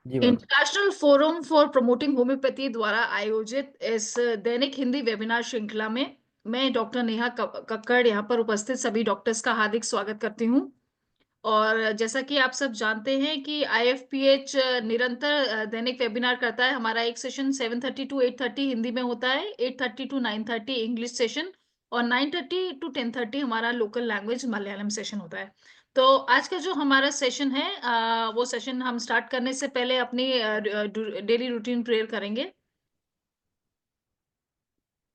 Ji ma'am. International forum for promoting homoeopathy द्वारा आयोजित इस दैनिक हिंदी वेबिनार श्रृंखला में मैं डॉक्टर नेहा कक्कड़ यहाँ पर उपस्थित सभी डॉक्टर्स का हार्दिक स्वागत करती हूँ। और जैसा कि आप सब जानते हैं कि आईएफपीएच निरंतर दैनिक वेबिनार करता है। हमारा एक सेशन 7:30 टू 8:30 हिंदी में होता है, 8:30 टू 9:30 इंग्लिश सेशन और 9:30 टू 10:30 हमारा लोकल लैंग्वेज मलयालम सेशन होता है। तो आज का जो हमारा सेशन है वो सेशन हम स्टार्ट करने से पहले अपनी डेली रूटीन प्रेयर करेंगे।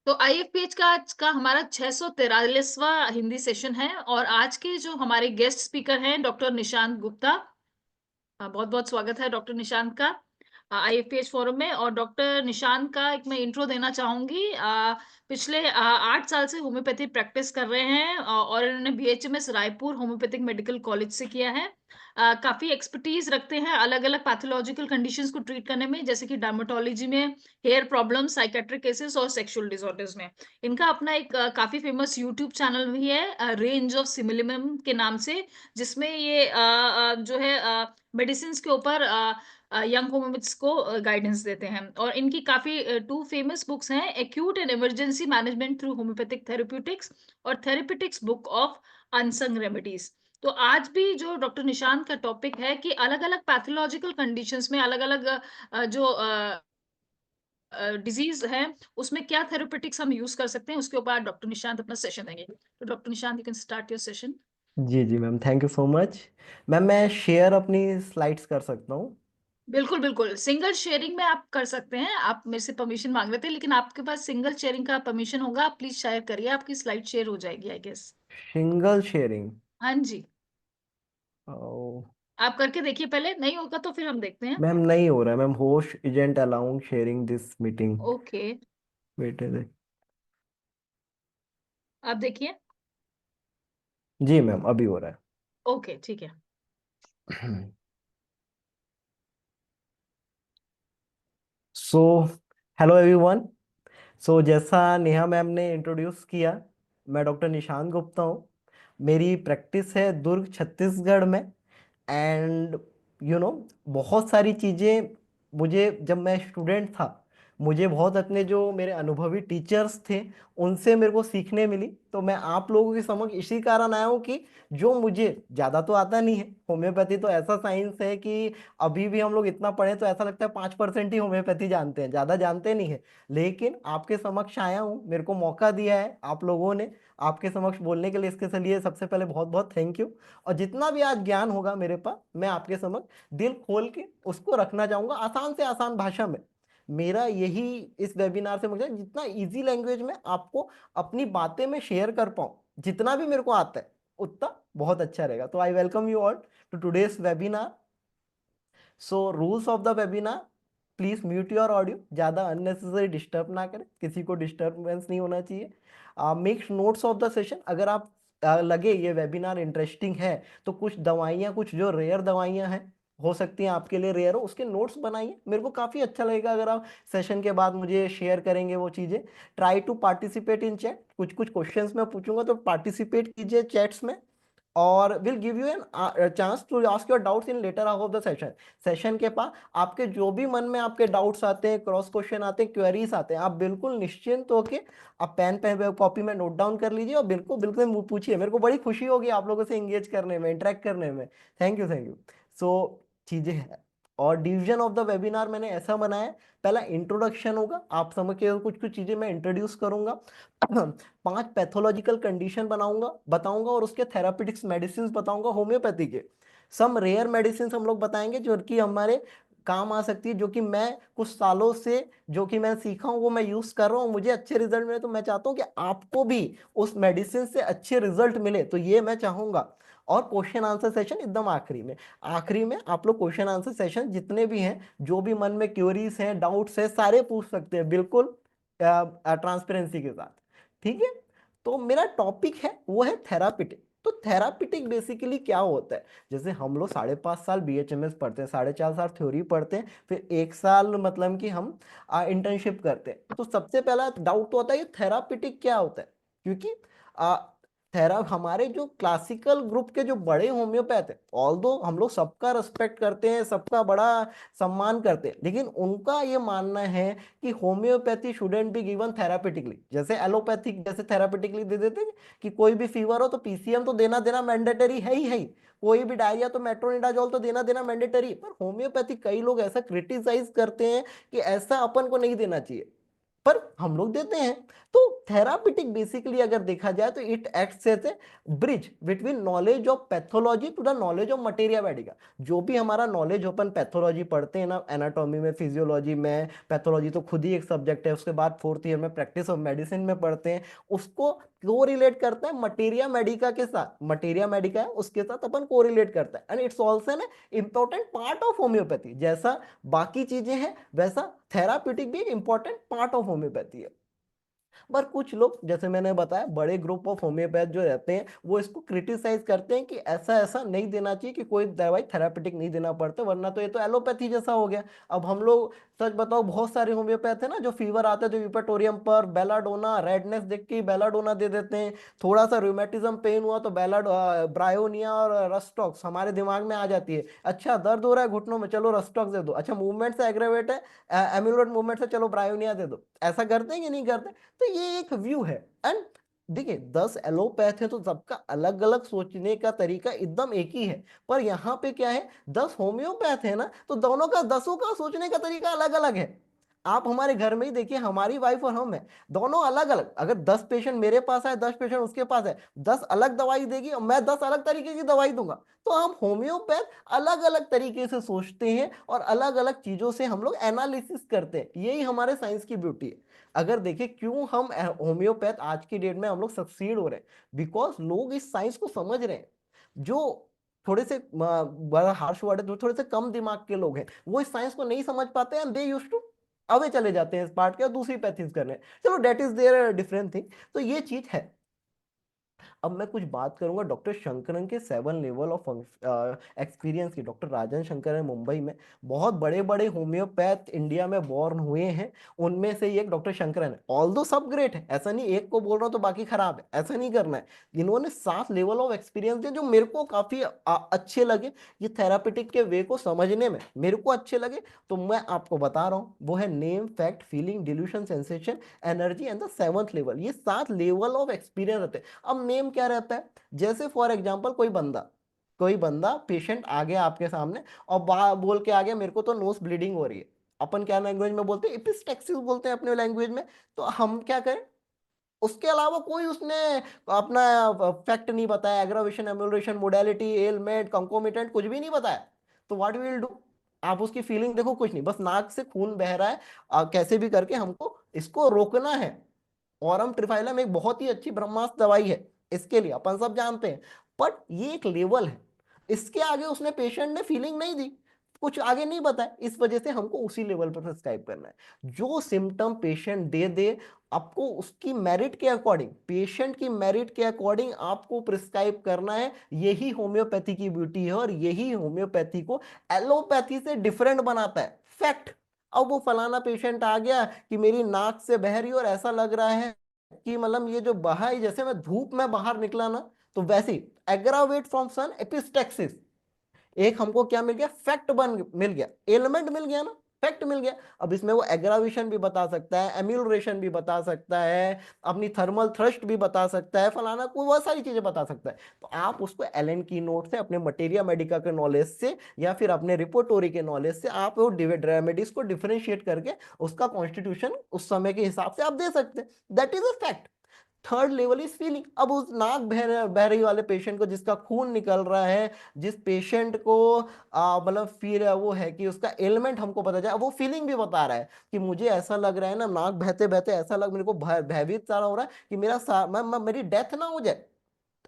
तो आईएफपीएच का आज का हमारा 643वां हिंदी सेशन है और आज के जो हमारे गेस्ट स्पीकर हैं डॉक्टर निशांत गुप्ता। बहुत-बहुत स्वागत है डॉक्टर निशांत का आईएफपीएच फोरम में। और डॉक्टर निशांत का एक मैं इंट्रो देना चाहूंगी। पिछले 8 साल से होम्योपैथी प्रैक्टिस कर रहे हैं और इन्होंने BHMS Raipur homeopathic medical college से किया है। काफी एक्सपर्टीज रखते हैं अलग-अलग पैथोलॉजिकल कंडीशंस को ट्रीट करने में, जैसे कि डर्मेटोलॉजी में, हेयर प्रॉब्लम, साइकेट्रिक केसेस और सेक्सुअल डिसऑर्डर्स में। इनका अपना एक काफी फेमस यूट्यूब चैनल भी है, रेंज ऑफ सिमिलिमम के नाम से, जिसमें ये जो है मेडिसिन के ऊपर यंग होम्योपैथ्स को गाइडेंस देते हैं। और इनकी काफी 2 फेमस बुक्स हैं, acute and emergency management through homoeopathic therapeutics और therapeutics book of unsung remedies. तो आज भी जो डॉक्टर निशांत का टॉपिक है कि अलग-अलग पैथोलॉजिकल कंडीशंस में अलग-अलग जो डिजीज है उसमें क्या थेरेप्यूटिक्स हम यूज कर सकते हैं, उसके ऊपर डॉक्टर निशांत अपना सेशन देंगे। तो doctor Nishant, you can start your session. जी जी ma'am, thank you so much. Ma'am मैं शेयर अपनी स्लाइड्स कर सकता हूँ? बिल्कुल, बिल्कुल। सिंगल शेयरिंग में आप कर सकते हैं। आप मेरे से परमिशन माँग रहे थे, लेकिन आपके पास सिंगल शेयरिंग का परमिशन होगा। आप प्लीज़ शेयर करिए, आपकी स्लाइड शेयर हो जाएगी आई गेस। Single sharing? हाँ जी। आप करके देखिए पहले, नहीं होगा तो फिर हम देखते हैं। मैम नहीं हो रहा है ma'am, host isn't allowing sharing this meeting. Okay, wait है। आप देखिए। जी मैम, अभी हो रहा ओके, ठीक है। है। So hello everyone. सो जैसा नेहा मैम ने इंट्रोड्यूस किया, मैं डॉक्टर निशांत गुप्ता हूँ। मेरी प्रैक्टिस है दुर्ग छत्तीसगढ़ में। एंड यू नो बहुत सारी चीज़ें, मुझे जब मैं स्टूडेंट था, मुझे बहुत अपने जो मेरे अनुभवी टीचर्स थे उनसे मेरे को सीखने मिली। तो मैं आप लोगों के समक्ष इसी कारण आया हूँ कि जो मुझे ज़्यादा तो आता नहीं है, होम्योपैथी तो ऐसा साइंस है कि अभी भी हम लोग इतना पढ़े तो ऐसा लगता है 5% ही होम्योपैथी जानते हैं, ज़्यादा जानते नहीं है। लेकिन आपके समक्ष आया हूँ, मेरे को मौका दिया है आप लोगों ने आपके समक्ष बोलने के लिए, इसके लिए सबसे पहले बहुत बहुत थैंक यू। और जितना भी आज ज्ञान होगा मेरे पास, मैं आपके समक्ष दिल खोल के उसको रखना चाहूंगा, आसान से आसान भाषा में। मेरा यही इस वेबिनार से मुझे जितना इजी लैंग्वेज में आपको अपनी बातें में शेयर कर पाऊँ, जितना भी मेरे को आता है उतना बहुत अच्छा रहेगा। तो I welcome you all to today's webinar. So rules of the webinar, please mute your audio, ज़्यादा अननेसेसरी डिस्टर्ब ना करें, किसी को डिस्टर्बेंस नहीं होना चाहिए। Make notes of the session. अगर आप लगे ये वेबिनार इंटरेस्टिंग है तो कुछ दवाइयाँ, कुछ जो रेयर दवाइयाँ हैं, हो सकती हैं आपके लिए रेयर हो, उसके नोट्स बनाइए। मेरे को काफ़ी अच्छा लगेगा अगर आप सेशन के बाद मुझे शेयर करेंगे वो चीज़ें। Try to participate in chat, कुछ कुछ क्वेश्चंस मैं पूछूंगा तो पार्टिसिपेट कीजिए चैट्स में। और will give you an chance to ask your doubts in later half of the session. Session के पास आपके जो भी मन में आपके डाउट्स आते हैं, क्रॉस क्वेश्चन आते हैं, क्वेरीज आते हैं, आप बिल्कुल निश्चिंत होके आप पेन पे कॉपी में नोट डाउन कर लीजिए और बिल्कुल बिल्कुल पूछिए। मेरे को बड़ी खुशी होगी आप लोगों से इंगेज करने में, इंटरेक्ट करने में। Thank you, thank you. So चीजें है। और डिवीजन ऑफ द वेबिनार मैंने ऐसा बनाया है, पहला इंट्रोडक्शन होगा, आप समझ के कुछ कुछ चीजें मैं इंट्रोड्यूस करूंगा। 5 पैथोलॉजिकल कंडीशन बनाऊंगा बताऊंगा और उसके थेरापेटिक्स मेडिसिन बताऊंगा होम्योपैथी के। सम रेयर मेडिसिन हम लोग बताएंगे जो कि हमारे काम आ सकती है, जो कि मैं कुछ सालों से जो कि मैं सीखा हूं वो मैं यूज कर रहा हूं, मुझे अच्छे रिजल्ट मिले। तो मैं चाहता हूं कि आपको भी उस मेडिसिन से अच्छे रिजल्ट मिले, तो ये मैं चाहूंगा। और क्वेश्चन आंसर सेशन एकदम आखिरी में, आखिरी में आप लोग क्वेश्चन आंसर सेशन जितने भी हैं, जो भी मन में क्वेरीज हैं, डाउट्स हैं, सारे पूछ सकते हैं, बिल्कुल ट्रांसपेरेंसी के साथ। ठीक है। तो मेरा टॉपिक है वो है थेरापिटिक। तो थेरापिटिक बेसिकली क्या होता है? जैसे हम लोग 5.5 साल बीएचएमएस पढ़ते हैं, 4.5 साल थ्योरी पढ़ते हैं, फिर 1 साल मतलब कि हम इंटर्नशिप करते हैं। तो सबसे पहला डाउट तो होता है ये थेरापिटिक क्या होता है, क्योंकि हमारे जो क्लासिकल ग्रुप के जो बड़े होम्योपैथ है, ऑल्दो हम लोग सबका रिस्पेक्ट करते हैं, सबका बड़ा सम्मान करते हैं, लेकिन उनका ये मानना है कि homeopathy shouldn't be given therapeutically. जैसे एलोपैथिक जैसे थेरापेटिकली दे देते हैं कि कोई भी फीवर हो तो पीसीएम तो देना देना मैंडेटरी है ही है ही, कोई भी डायरिया तो मेट्रोनिडाजोल तो देना देना मैंडेटरी। पर होम्योपैथी कई लोग ऐसा क्रिटिसाइज करते हैं कि ऐसा अपन को नहीं देना चाहिए, पर हम लोग देते हैं। तो थेरापिटिक बेसिकली अगर देखा जाए तो it acts as a bridge between knowledge of pathology to the knowledge of materia medica. जो भी हमारा नॉलेज अपन पैथोलॉजी पढ़ते हैं ना, एनाटॉमी में, फिजियोलॉजी में, पैथोलॉजी तो खुद ही एक सब्जेक्ट है, उसके बाद फोर्थ ईयर में प्रैक्टिस ऑफ मेडिसिन में पढ़ते हैं, उसको कोरिलेट करता है मटेरिया मेडिका के साथ। मटेरिया मेडिका है उसके साथ अपन कोरिलेट करता है, and it's also an important part of homeopathy. जैसा बाकी चीजें हैं वैसा थेराप्यूटिक भी एक इंपॉर्टेंट पार्ट ऑफ होम्योपैथी है। पर कुछ लोग, जैसे मैंने बताया, बड़े ग्रुप ऑफ होम्योपैथ जो रहते हैं वो इसको क्रिटिसाइज करते हैं कि ऐसा ऐसा नहीं देना चाहिए, कि कोई दवाई थेरापेटिक नहीं देना पड़ता, वरना तो ये तो एलोपैथी जैसा हो गया। अब हम लोग सच बताओ, बहुत सारे होम्योपैथ है ना जो फीवर आते हैं तो यूपेटोरियम पर बेलाडोना, रेडनेस देख के बेलाडोना दे देते हैं, थोड़ा सा रूमेटिज्म पेन हुआ तो ब्रायोनिया और रस्टॉक्स हमारे दिमाग में आ जाती है। अच्छा दर्द हो रहा है घुटनों में, चलो रस्टॉक्स दे दो। अच्छा मूवमेंट से एग्रेवेट है, एम्यूलोइड मूवमेंट से, चलो ब्रायोनिया दे दो। ऐसा करते हैं कि नहीं करते? तो ये एक व्यू है। एंड देखिए 10 एलोपैथ है तो सबका अलग अलग सोचने का तरीका एकदम एक ही है। पर यहाँ पे क्या है, 10 होम्योपैथ है ना, तो दोनों का, दसों का सोचने का तरीका अलग अलग है। आप हमारे घर में ही देखिए, हमारी वाइफ और हम है, दोनों अलग अलग। अगर 10 पेशेंट मेरे पास है, 10 पेशेंट उसके पास है, 10 अलग दवाई देगी और मैं 10 अलग तरीके की दवाई दूंगा। तो हम होम्योपैथ अलग अलग तरीके से सोचते हैं और अलग अलग चीजों से हम लोग एनालिसिस करते हैं। यही हमारे साइंस की ब्यूटी है। अगर देखें क्यों हम होम्योपैथ आज की डेट में हम लोग सक्सीड हो रहे हैं, बिकॉज लोग इस साइंस को समझ रहे हैं। जो थोड़े से बड़ा हार्श वर्ड है, जो थोड़े से कम दिमाग के लोग हैं वो इस साइंस को नहीं समझ पाते हैं, दे यूज्ड टू अवे चले जाते हैं इस पार्ट के और दूसरी पैथीज करने। चलो that is there different thing. तो ये चीज है। अब मैं कुछ बात करूंगा डॉक्टर शंकरन के 7 लेवल ऑफ एक्सपीरियंस की। डॉक्टर राजन शंकर है मुंबई में, बहुत बड़े बड़े होम्योपैथ इंडिया में बॉर्न हुए हैं, उनमें से एक डॉक्टर शंकरन है। ऑल्दो सब ग्रेट है, ऐसा नहीं एक को बोल रहा हूं तो बाकी खराब है, ऐसा नहीं करना है। इन्होंने 7 लेवल ऑफ एक्सपीरियंस दिए जो मेरे को काफी अच्छे लगे। ये थेरापेटिक के वे को समझने में मेरे को अच्छे लगे, तो मैं आपको बता रहा हूं। वो है name, fact, feeling, delusion, sensation, energy and the 7th level. ये 7 लेवल ऑफ एक्सपीरियंस रहते हैं। अब नेम क्या रहता है, जैसे फॉर एग्जांपल कोई बंदा पेशेंट आ गया आपके सामने और बोल के आ गया मेरे को तो नोज ब्लीडिंग हो रही है। अपन क्या लैंग्वेज में बोलते हैं, एपिस्टेक्सिस बोलते हैं अपने लैंग्वेज में। तो हम क्या करें, उसके अलावा कोई उसने अपना फैक्ट नहीं बताया, एग्रावेशन, एम्यूलेशन, मोडालिटी, एलमेंट, कंकोमिटेंट कुछ भी नहीं बताया। तो व्हाट वी विल डू, आप उसकी फीलिंग देखो, कुछ नहीं, बस नाक से खून बह रहा है, कैसे भी करके हमको इसको रोकना है। औरम ट्रिफाइलम एक बहुत ही अच्छी ब्रह्मास्त्र दवाई है, इसके लिए अपन सब जानते हैं। बट ये एक लेवल है, इसके आगे उसने पेशेंट ने फीलिंग नहीं दी, कुछ आगे नहीं बताया, इस वजह से हमको उसी लेवल पर प्रिस्क्राइब करना है। जो सिम्टम पेशेंट दे दे, आपको उसकी मेरिट के अकॉर्डिंग, पेशेंट की मेरिट के अकॉर्डिंग आपको प्रिस्क्राइब करना है। यही होम्योपैथी की ब्यूटी है और यही होम्योपैथी को एलोपैथी से डिफरेंट बनाता है। फैक्ट। अब वो फलाना पेशेंट आ गया कि मेरी नाक से बह रही और ऐसा लग रहा है कि मतलब ये जो बहा है, जैसे मैं धूप में बाहर निकला ना, तो वैसे ही एग्रावेट फ्रॉम सन, एपिस्टेक्सिस। एक हमको क्या मिल गया, फैक्ट बन मिल गया, एलिमेंट मिल गया ना, फैक्ट मिल गया। अब इसमें वो एग्रावेशन भी बता सकता है, एम्यूलरेशन भी बता सकता है, अपनी थर्मल थ्रस्ट भी बता सकता है, फलाना कोई बहुत सारी चीजें बता सकता है। तो आप उसको एलन की नोट से, अपने मटेरिया मेडिका के नॉलेज से या फिर अपने रिपोर्टोरी के नॉलेज से आप वो रेमेडीज को डिफरेंशिएट करके उसका कॉन्स्टिट्यूशन उस समय के हिसाब से आप दे सकते हैं। That is a fact. Third level is feeling. अब उस नाक बह रही वाले पेशेंट को, जिसका खून निकल रहा है, जिस पेशेंट को मतलब फील वो है कि उसका एलिमेंट हमको पता चला, वो फीलिंग भी बता रहा है कि मुझे ऐसा लग रहा है ना, नाक बहते बहते ऐसा लग, मेरे को भयभीत सारा हो रहा है कि मेरी डेथ ना हो जाए।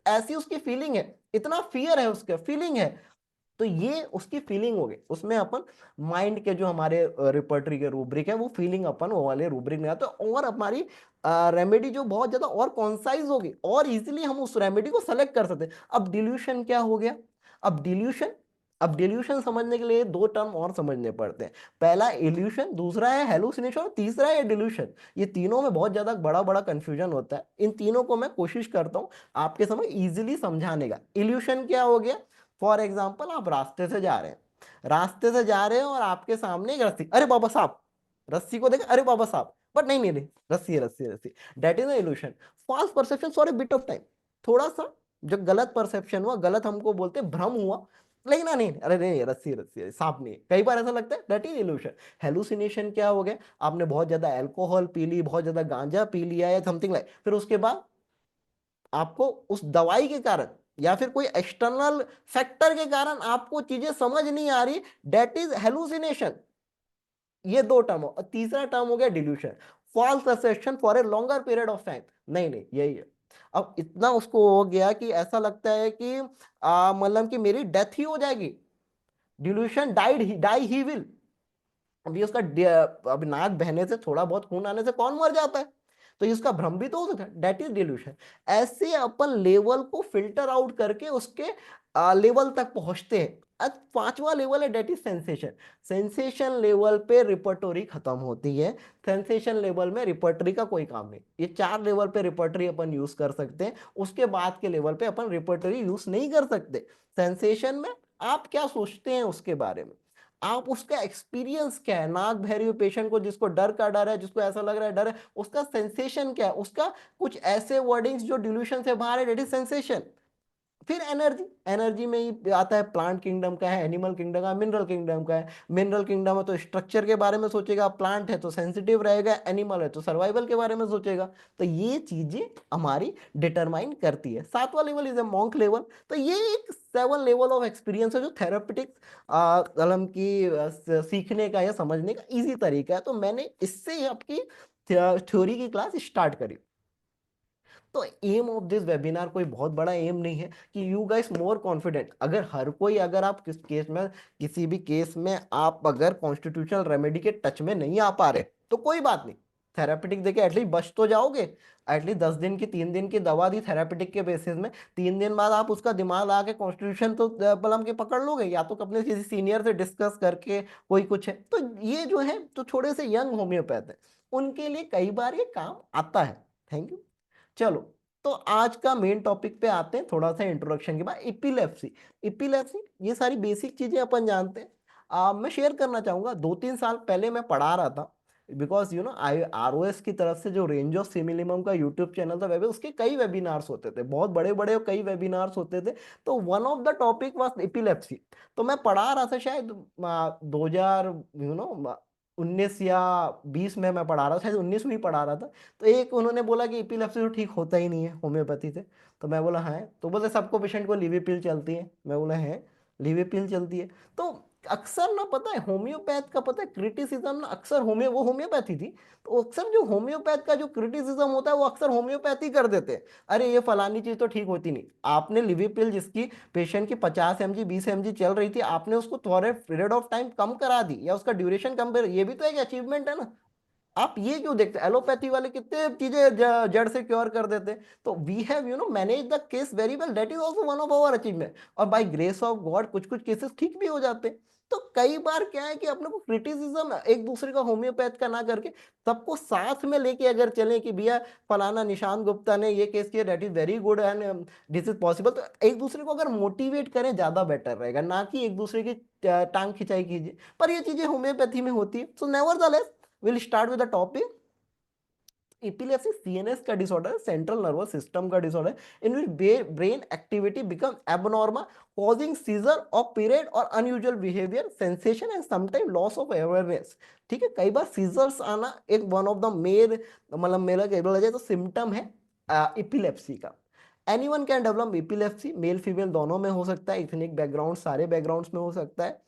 ऐसी उसकी फीलिंग है, इतना फियर है, उसका फीलिंग है। तो ये उसकी फीलिंग हो गई। उसमें अपन माइंड के जो हमारे रिपर्टरी के रूब्रिक है, वो फीलिंग अपन वो वाले रूब्रिक में आते हैं, और हमारी रेमेडी जो बहुत ज्यादा और कॉन्साइज होगी और इजीली हम उस रेमेडी को सेलेक्ट कर सकते हैं। अब डिल्यूशन क्या हो गया, अब डिल्यूशन अब डिल्यूशन समझने के लिए दो टर्म और समझने पड़ते हैं। पहला इल्यूशन, दूसरा है हेलुसिनेशन और तीसरा है डिल्यूशन। ये तीनों में बहुत ज्यादा बड़ा बड़ा कंफ्यूजन होता है। इन तीनों को मैं कोशिश करता हूं आपके समझ इजीली समझाने का। इल्यूशन क्या हो गया? फॉर एग्जाम्पल, आप रास्ते से जा रहे हैं, रास्ते से जा रहे हैं और आपके सामने एक रस्सी, अरे बाबा साहब, रस्सी को देखे, अरे बाबा साहब, बट नहीं नहीं नहीं, रस्सी है, रस्सी है, रस्सी। That is illusion. False perception for a bit of time, थोड़ा सा जो गलत परसेप्शन हुआ, गलत हमको बोलते हैं भ्रम हुआ, लेकिन ना नहीं, अरे नहीं, रस्सी रस्सी है, सांप नहीं है, कई बार ऐसा लगता है, दैट इज इल्यूशन। हेलुसिनेशन क्या हो गया? आपने बहुत ज्यादा अल्कोहल पी ली, बहुत ज्यादा गांजा पी लिया या समथिंग लाइक, फिर उसके बाद आपको उस दवाई के कारण या फिर कोई एक्सटर्नल फैक्टर के कारण आपको चीजें समझ नहीं आ रही, दैट इज हेलुसिनेशन। ये दो टर्म हो। और तीसरा टर्म हो गया delusion, false perception for a longer period of time. नहीं नहीं, यही है। अब इतना उसको हो गया कि ऐसा लगता है कि मतलब कि मेरी डेथ ही हो जाएगी, डिल्यूशन, डाई ही विल। अभी उसका अभी नाक बहने से, थोड़ा बहुत खून आने से कौन मर जाता है? तो ये उसका भ्रम भी तो हो सकता है, डेट इज डिल्यूशन। ऐसे अपन लेवल को फिल्टर आउट करके उसके लेवल तक पहुंचते हैं। अब पांचवा लेवल है, that is sensation. Sensation level पे रिपर्टोरी खत्म होती है। सेंसेशन लेवल में रिपर्टरी का कोई काम नहीं। ये चार लेवल पे रिपर्टरी अपन यूज कर सकते हैं, उसके बाद के लेवल पे अपन रिपर्टरी यूज नहीं कर सकते। सेंसेशन में आप क्या सोचते हैं उसके बारे में, आप उसका एक्सपीरियंस क्या है, नाक बहरी हुई पेशेंट को, जिसको डर का डर है, जिसको ऐसा लग रहा है डर है, उसका सेंसेशन क्या है, उसका कुछ ऐसे वर्डिंग्स जो डिल्यूशन से बाहर है, डेट इज सेंसेशन। फिर एनर्जी, एनर्जी में ही आता है, प्लांट किंगडम का है, एनिमल किंगडम का, मिनरल किंगडम का है। मिनरल किंगडम है तो स्ट्रक्चर के बारे में सोचेगा, प्लांट है तो सेंसिटिव रहेगा, एनिमल है तो सर्वाइवल के बारे में सोचेगा। तो ये चीजें हमारी डिटरमाइन करती है। सातवां level is a monk level. तो ये एक 7 लेवल ऑफ एक्सपीरियंस है जो थेरापेटिक कलम की सीखने का या समझने का इजी तरीका है। तो मैंने इससे ही आपकी थ्योरी की क्लास स्टार्ट करी। तो एम ऑफ दिस वेबिनार कोई बहुत बड़ा एम नहीं है कि यू गाइस मोर कॉन्फिडेंट, अगर हर कोई, अगर आप किस केस में, किसी भी केस में आप अगर कॉन्स्टिट्यूशनल रेमेडी के टच में नहीं आ पा रहे तो कोई बात नहीं, थेरापेटिक देके एटलीस्ट बच तो जाओगे। एटलीस्ट 10 दिन की, 3 दिन की दवा दी थेरापेटिक के बेसिस में, 3 दिन बाद आप उसका दिमाग लगा के कॉन्स्टिट्यूशन तो बलम के पकड़ लोगे, या तो अपने किसी सीनियर से डिस्कस करके कोई कुछ है। तो ये जो है तो थोड़े से यंग होम्योपैथ है, उनके लिए कई बार ये काम आता है। Thank you. चलो, तो आज का मेन टॉपिक पे आते हैं। थोड़ा सा इंट्रोडक्शन के बाद इपिलेप्सी। इपिलेप्सी, ये सारी बेसिक चीजें अपन जानते हैं। मैं शेयर करना चाहूंगा, 2-3 साल पहले मैं पढ़ा रहा था, because you know I ROS की तरफ से जो रेंज ऑफ सिमिलिमम का यूट्यूब चैनल था, वेब उसके कई वेबिनार्स होते थे, बहुत बड़े बड़े कई वेबिनार्स होते थे। तो one of the topic was epilepsy. तो मैं पढ़ा रहा था, शायद 2000 19 या 20 में मैं पढ़ा रहा था, शायद 19 में ही पढ़ा रहा था। तो एक उन्होंने बोला कि एपिलेप्सी तो ठीक होता ही नहीं है होम्योपैथी से। तो मैं बोला हाँ, तो बोले सबको पेशेंट को लिविपिल चलती है। मैं बोला है, लिविपिल चलती है। तो अक्सर ना, पता है होम्योपैथ का, पता है क्रिटिसिज्म ना, अक्सर वो होम्योपैथी थी, तो अक्सर जो होम्योपैथ का जो क्रिटिसिज्म होता है वो अक्सर होम्योपैथी कर देते हैं। अरे ये फलानी चीज तो ठीक होती नहीं। आपने लिविपिल जिसकी पेशेंट की 50 mg 20 mg चल रही थी, आपने उसको थोड़े पीरियड ऑफ टाइम कम करा दी या उसका ड्यूरेशन कम कर, ये भी तो एक अचीवमेंट है ना। आप ये क्यों देखते हैं, एलोपैथी वाले कितने चीजें जड़ से क्योर कर देते हैं। तो we have manage the case very well, that is also one of our achievement. और बाय ग्रेस ऑफ गॉड कुछ कुछ केसेस ठीक भी हो जाते हैं। तो कई बार क्या है कि अपने को क्रिटिसिज्म एक दूसरे का होम्योपैथ का ना करके सबको साथ में लेके अगर चलें कि भैया फलाना निशांत गुप्ता ने ये केस किया, that is very good and this is possible, तो एक दूसरे को अगर मोटिवेट करें ज्यादा बेटर रहेगा, ना कि एक दूसरे की टांग खिंचाई कीजिए। पर ये चीजें होम्योपैथी में होती है। So never, we'll start with the topic. epilepsy CNS का डिसऑर्डर, सेंट्रल नर्वस सिस्टम का disorder, in which brain activity become abnormal, causing seizure of period और unusual behavior, sensation and sometimes loss of awareness। ठीक है, कई बार seizures आना एक one of the mail, मतलब मेरा कह बोला जाए तो सिम्टम है इपिलेप्सी का। Anyone can develop epilepsy, male female दोनों में हो सकता है, इथनिक बैकग्राउंड सारे बैकग्राउंड्स में हो सकता है।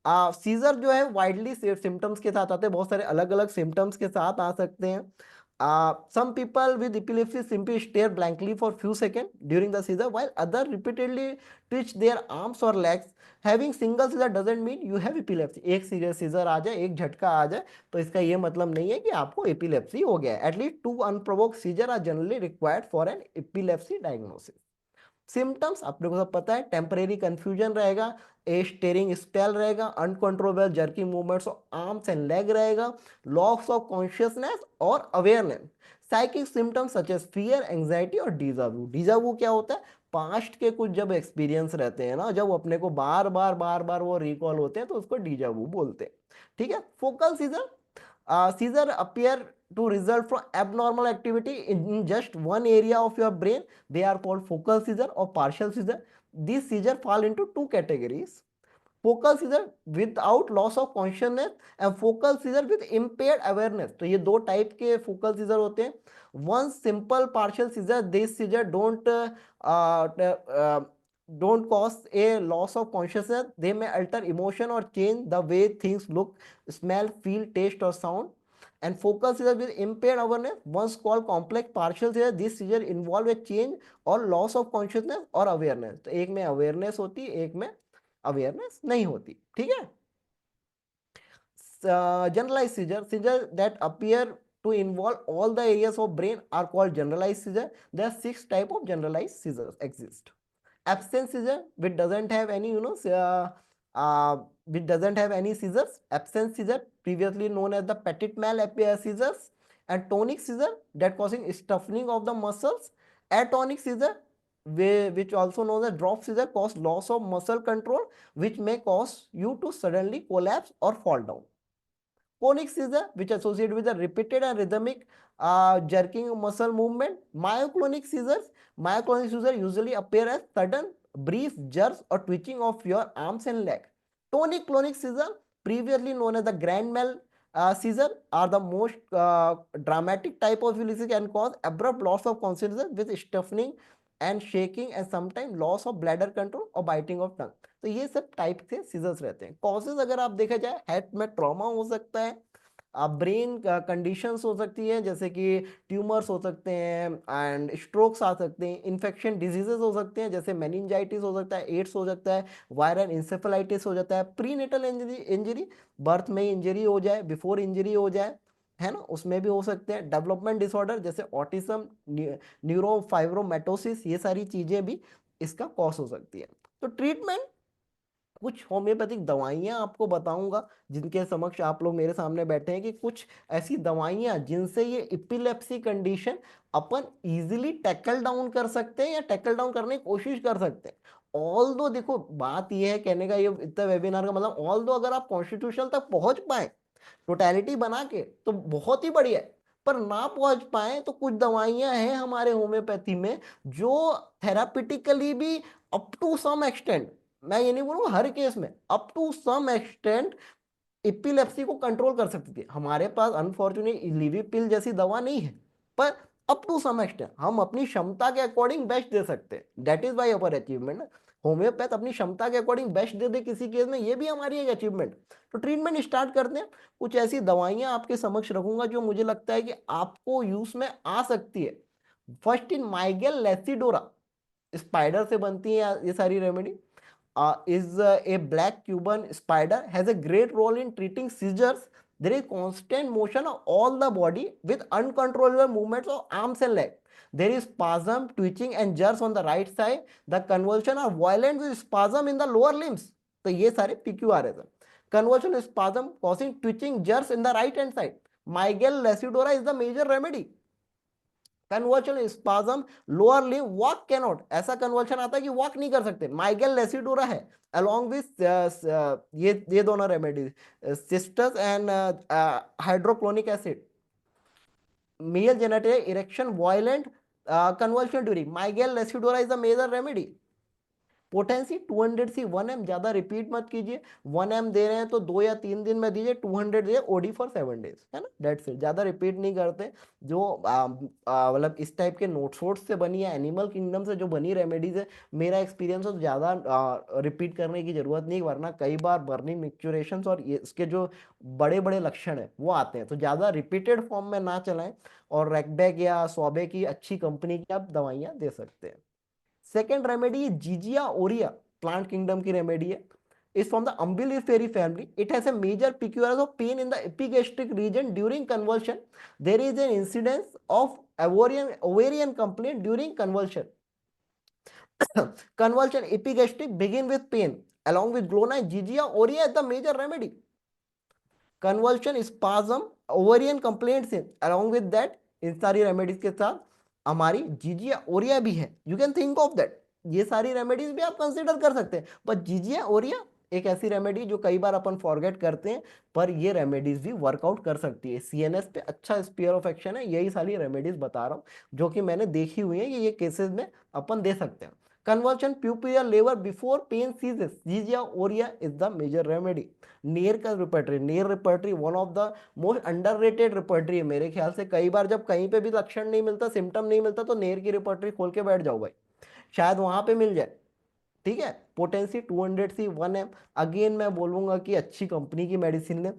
सीजर जो है वाइडली सिम्टम्स के साथ आते हैं, बहुत सारे अलग अलग सिम्टम्स के साथ आ सकते हैं। Some people with epilepsy simply stare blankly for few seconds during the seizure, while others repeatedly twitch their arms or legs. Having single seizure doesn't mean you have epilepsy। एक सीजर आ जाए, एक झटका आ जाए, तो इसका ये मतलब नहीं है कि आपको एपिलेप्सी हो गया है। At least 2 unprovoked seizure are generally required for an epilepsy diagnosis। Symptoms अपने को सब पता है, टेम्परेरी कंफ्यूजन रहेगा, ए स्टेरिंग स्पेल रहेगा, uncontrollable jerky movements of arms and leg रहेगा, लॉस ऑफ कॉन्शियसनेस और awareness, psychic symptoms such as fear, anxiety और डीजावू। डीजावू क्या होता है? पास्ट के कुछ जब एक्सपीरियंस रहते हैं ना, जब अपने को बार बार बार बार वो रिकॉल होते हैं, तो उसको डीजावू बोलते हैं। ठीक है। Focal scissor, seizure appear to result from abnormal activity in just one area of your brain. They are called focal seizure or partial seizure. These seizure fall into two categories: focal seizure without loss of consciousness and focal seizure with impaired awareness. तो ये दो type के focal seizure होते हैं। One simple partial seizure, this seizure don't cause a loss of consciousness. They may alter emotion or change the way things look, smell, feel, taste or sound. And focal seizure with impaired awareness, once called complex partial seizure, this seizure involve a change or loss of consciousness or awareness. तो एक में awareness होती है, एक में awareness नहीं होती। ठीक है। Generalized seizure, seizure that appear to involve all the areas of brain are called generalized seizure. There are 6 type of generalized seizures exist. Absence seizure, which doesn't have any which doesn't have any seizures. Absence seizure, previously known as the petit mal seizures. And tonic seizure, that causing stiffening of the muscles. Atonic seizure, which also known as drop seizure, cause loss of muscle control, which may cause you to suddenly collapse or fall down. Conic seizure, which associated with a repeated and rhythmic jerking muscle movement. Myoclonic seizure usually appear as sudden, brief jerks or twitching of your arms and leg. Tonic clonic seizure, previously known as the grand mal seizure, are the most dramatic type of ulcers and cause abrupt loss of consciousness with stiffening and shaking and sometimes loss of bladder control or biting of tongue. तो ये सब type के seizures रहते हैं। Causes अगर आप देखा जाए, हेड में ट्रॉमा हो सकता है, ब्रेन कंडीशंस हो सकती है, जैसे कि ट्यूमर्स हो सकते हैं एंड स्ट्रोक्स आ सकते हैं, इन्फेक्शन डिजीजेस हो सकते हैं, जैसे मेनिंजाइटिस हो सकता है, एड्स हो सकता है, वायरल इंसेफेलाइटिस हो जाता है, प्रीनेटल इंजरी बर्थ में इंजरी हो जाए, बिफोर इंजरी हो जाए, है ना, उसमें भी हो सकते हैं। डेवलपमेंट डिसऑर्डर जैसे ऑटिज्म, न्यूरोफाइब्रोमेटोसिस, ये सारी चीजें भी इसका कॉज हो सकती है। तो ट्रीटमेंट, कुछ होम्योपैथिक दवाइयां आपको बताऊंगा जिनके समक्ष आप लोग मेरे सामने बैठे हैं, कि कुछ ऐसी दवाइयां जिनसे ये इपिलेप्सी कंडीशन अपन इजीली टैकल डाउन कर सकते हैं या टैकल डाउन करने की कोशिश कर सकते हैं। ऑल दो देखो, बात ये है कहने का, ये इतना वेबिनार का मतलब, ऑल दो अगर आप कॉन्स्टिट्यूशन तक पहुंच पाए टोटलिटी बना के तो बहुत ही बढ़िया है, पर ना पहुंच पाए तो कुछ दवाइयां हैं हमारे होम्योपैथी में जो थेरापिटिकली भी अप टू सम एक्सटेंट, मैं ये नहीं बोलूंगा हर केस में, up to some extent epilepsy को कंट्रोल कर सकती थी। हमारे पास अनफॉर्चुनेट लिविपिल जैसी दवा नहीं है, पर अप टू सम एक्सटेंट हम अपनी क्षमता के अकॉर्डिंग बेस्ट दे सकते हैं। That is why our achievement. Homeopath अपनी क्षमता के अकॉर्डिंग बेस्ट दे दे किसी केस में, ये भी हमारी एक अचीवमेंट। तो ट्रीटमेंट स्टार्ट करते हैं। कुछ ऐसी दवाइयां आपके समक्ष रखूंगा जो मुझे लगता है कि आपको यूज में आ सकती है। फर्स्ट इन माइगेल लेसिडोरा, स्पाइडर से बनती है ये सारी remedy. Is a black Cuban spider, has a great role in treating seizures. There is constant motion of all the body with uncontrollable movements of arms and legs. There is spasm, twitching and jerks on the right side. The convulsion are violent with spasm in the lower limbs. तो ये सारे PQRS है. Convulsion spasm causing twitching jerks in the right hand side. Miguel Lesidora is the major remedy. Conversion spasm lower limb walk cannot, ऐसा conversion आता है कि walk नहीं कर सकते, माइगेल लेसिडोरा है। along with ये दोनों remedies, cistus and hydrochloric acid, male genetic erection violent conversion during, mygale lasiodora is the major remedy. Potency 200 C 1 m, ज्यादा रिपीट मत कीजिए। 1 m दे रहे हैं तो 2 या 3 दिन में दीजिए, 200 दीजिए, ओडी फॉर 7 days, है ना, डेट्स इट। ज्यादा रिपीट नहीं करते। जो मतलब इस टाइप के नोट्स से बनी है, एनिमल किंगडम से जो बनी रेमेडीज है, मेरा एक्सपीरियंस है, ज्यादा रिपीट करने की जरूरत नहीं, वरना कई बार बर्निंग मिक्सचुरेशन और इसके जो बड़े बड़े लक्षण है वो आते हैं। तो ज्यादा रिपीटेड फॉर्म में ना चलाएं, और रेकबैक या सोबे की अच्छी कंपनी की आप दवाइयां दे सकते हैं। सेकेंड रेमेडी जीजिया ओरिया, प्लांट किंगडम की रेमेडी है, is from the Umbelliferae family. It has a major peculiarity of pain in the epigastric region during convulsion. There is an incidence of ovarian complaint during convulsion. Convulsion epigastric begin with pain along with glonine, Gigia aurea is the major remedy. Conversion spasm ovarian complaints है, along with that इन सारी remedies के साथ हमारी जीजिया ओरिया भी है, you can think of that, ये सारी remedies भी आप कंसिडर कर सकते हैं। बट जीजिया ओरिया एक ऐसी रेमेडी जो कई बार अपन फॉरगेट करते हैं, पर ये रेमेडीज भी वर्कआउट कर सकती है, सीएनएस पे अच्छा स्पीयर ऑफ एक्शन है, यही सारी रेमेडीज बता रहा हूँ जो कि मैंने देखी हुई है, ये केसेस में अपन दे सकते हैं। कन्वर्शन प्यूपियल लेवर before pain ceases, zizia aurea is the major remedy. Knerr का repertory, Knerr repertory one of the most underrated repertory है मेरे ख्याल से। कई बार जब कहीं पे भी लक्षण नहीं मिलता, सिम्टम नहीं मिलता, तो नेर की रिपर्टरी खोल के बैठ जाओ भाई, शायद वहां पे मिल जाए। ठीक है, पोटेंसी 200 सी 1 एम, अगेन मैं बोलूंगा कि अच्छी कंपनी की मेडिसिन है।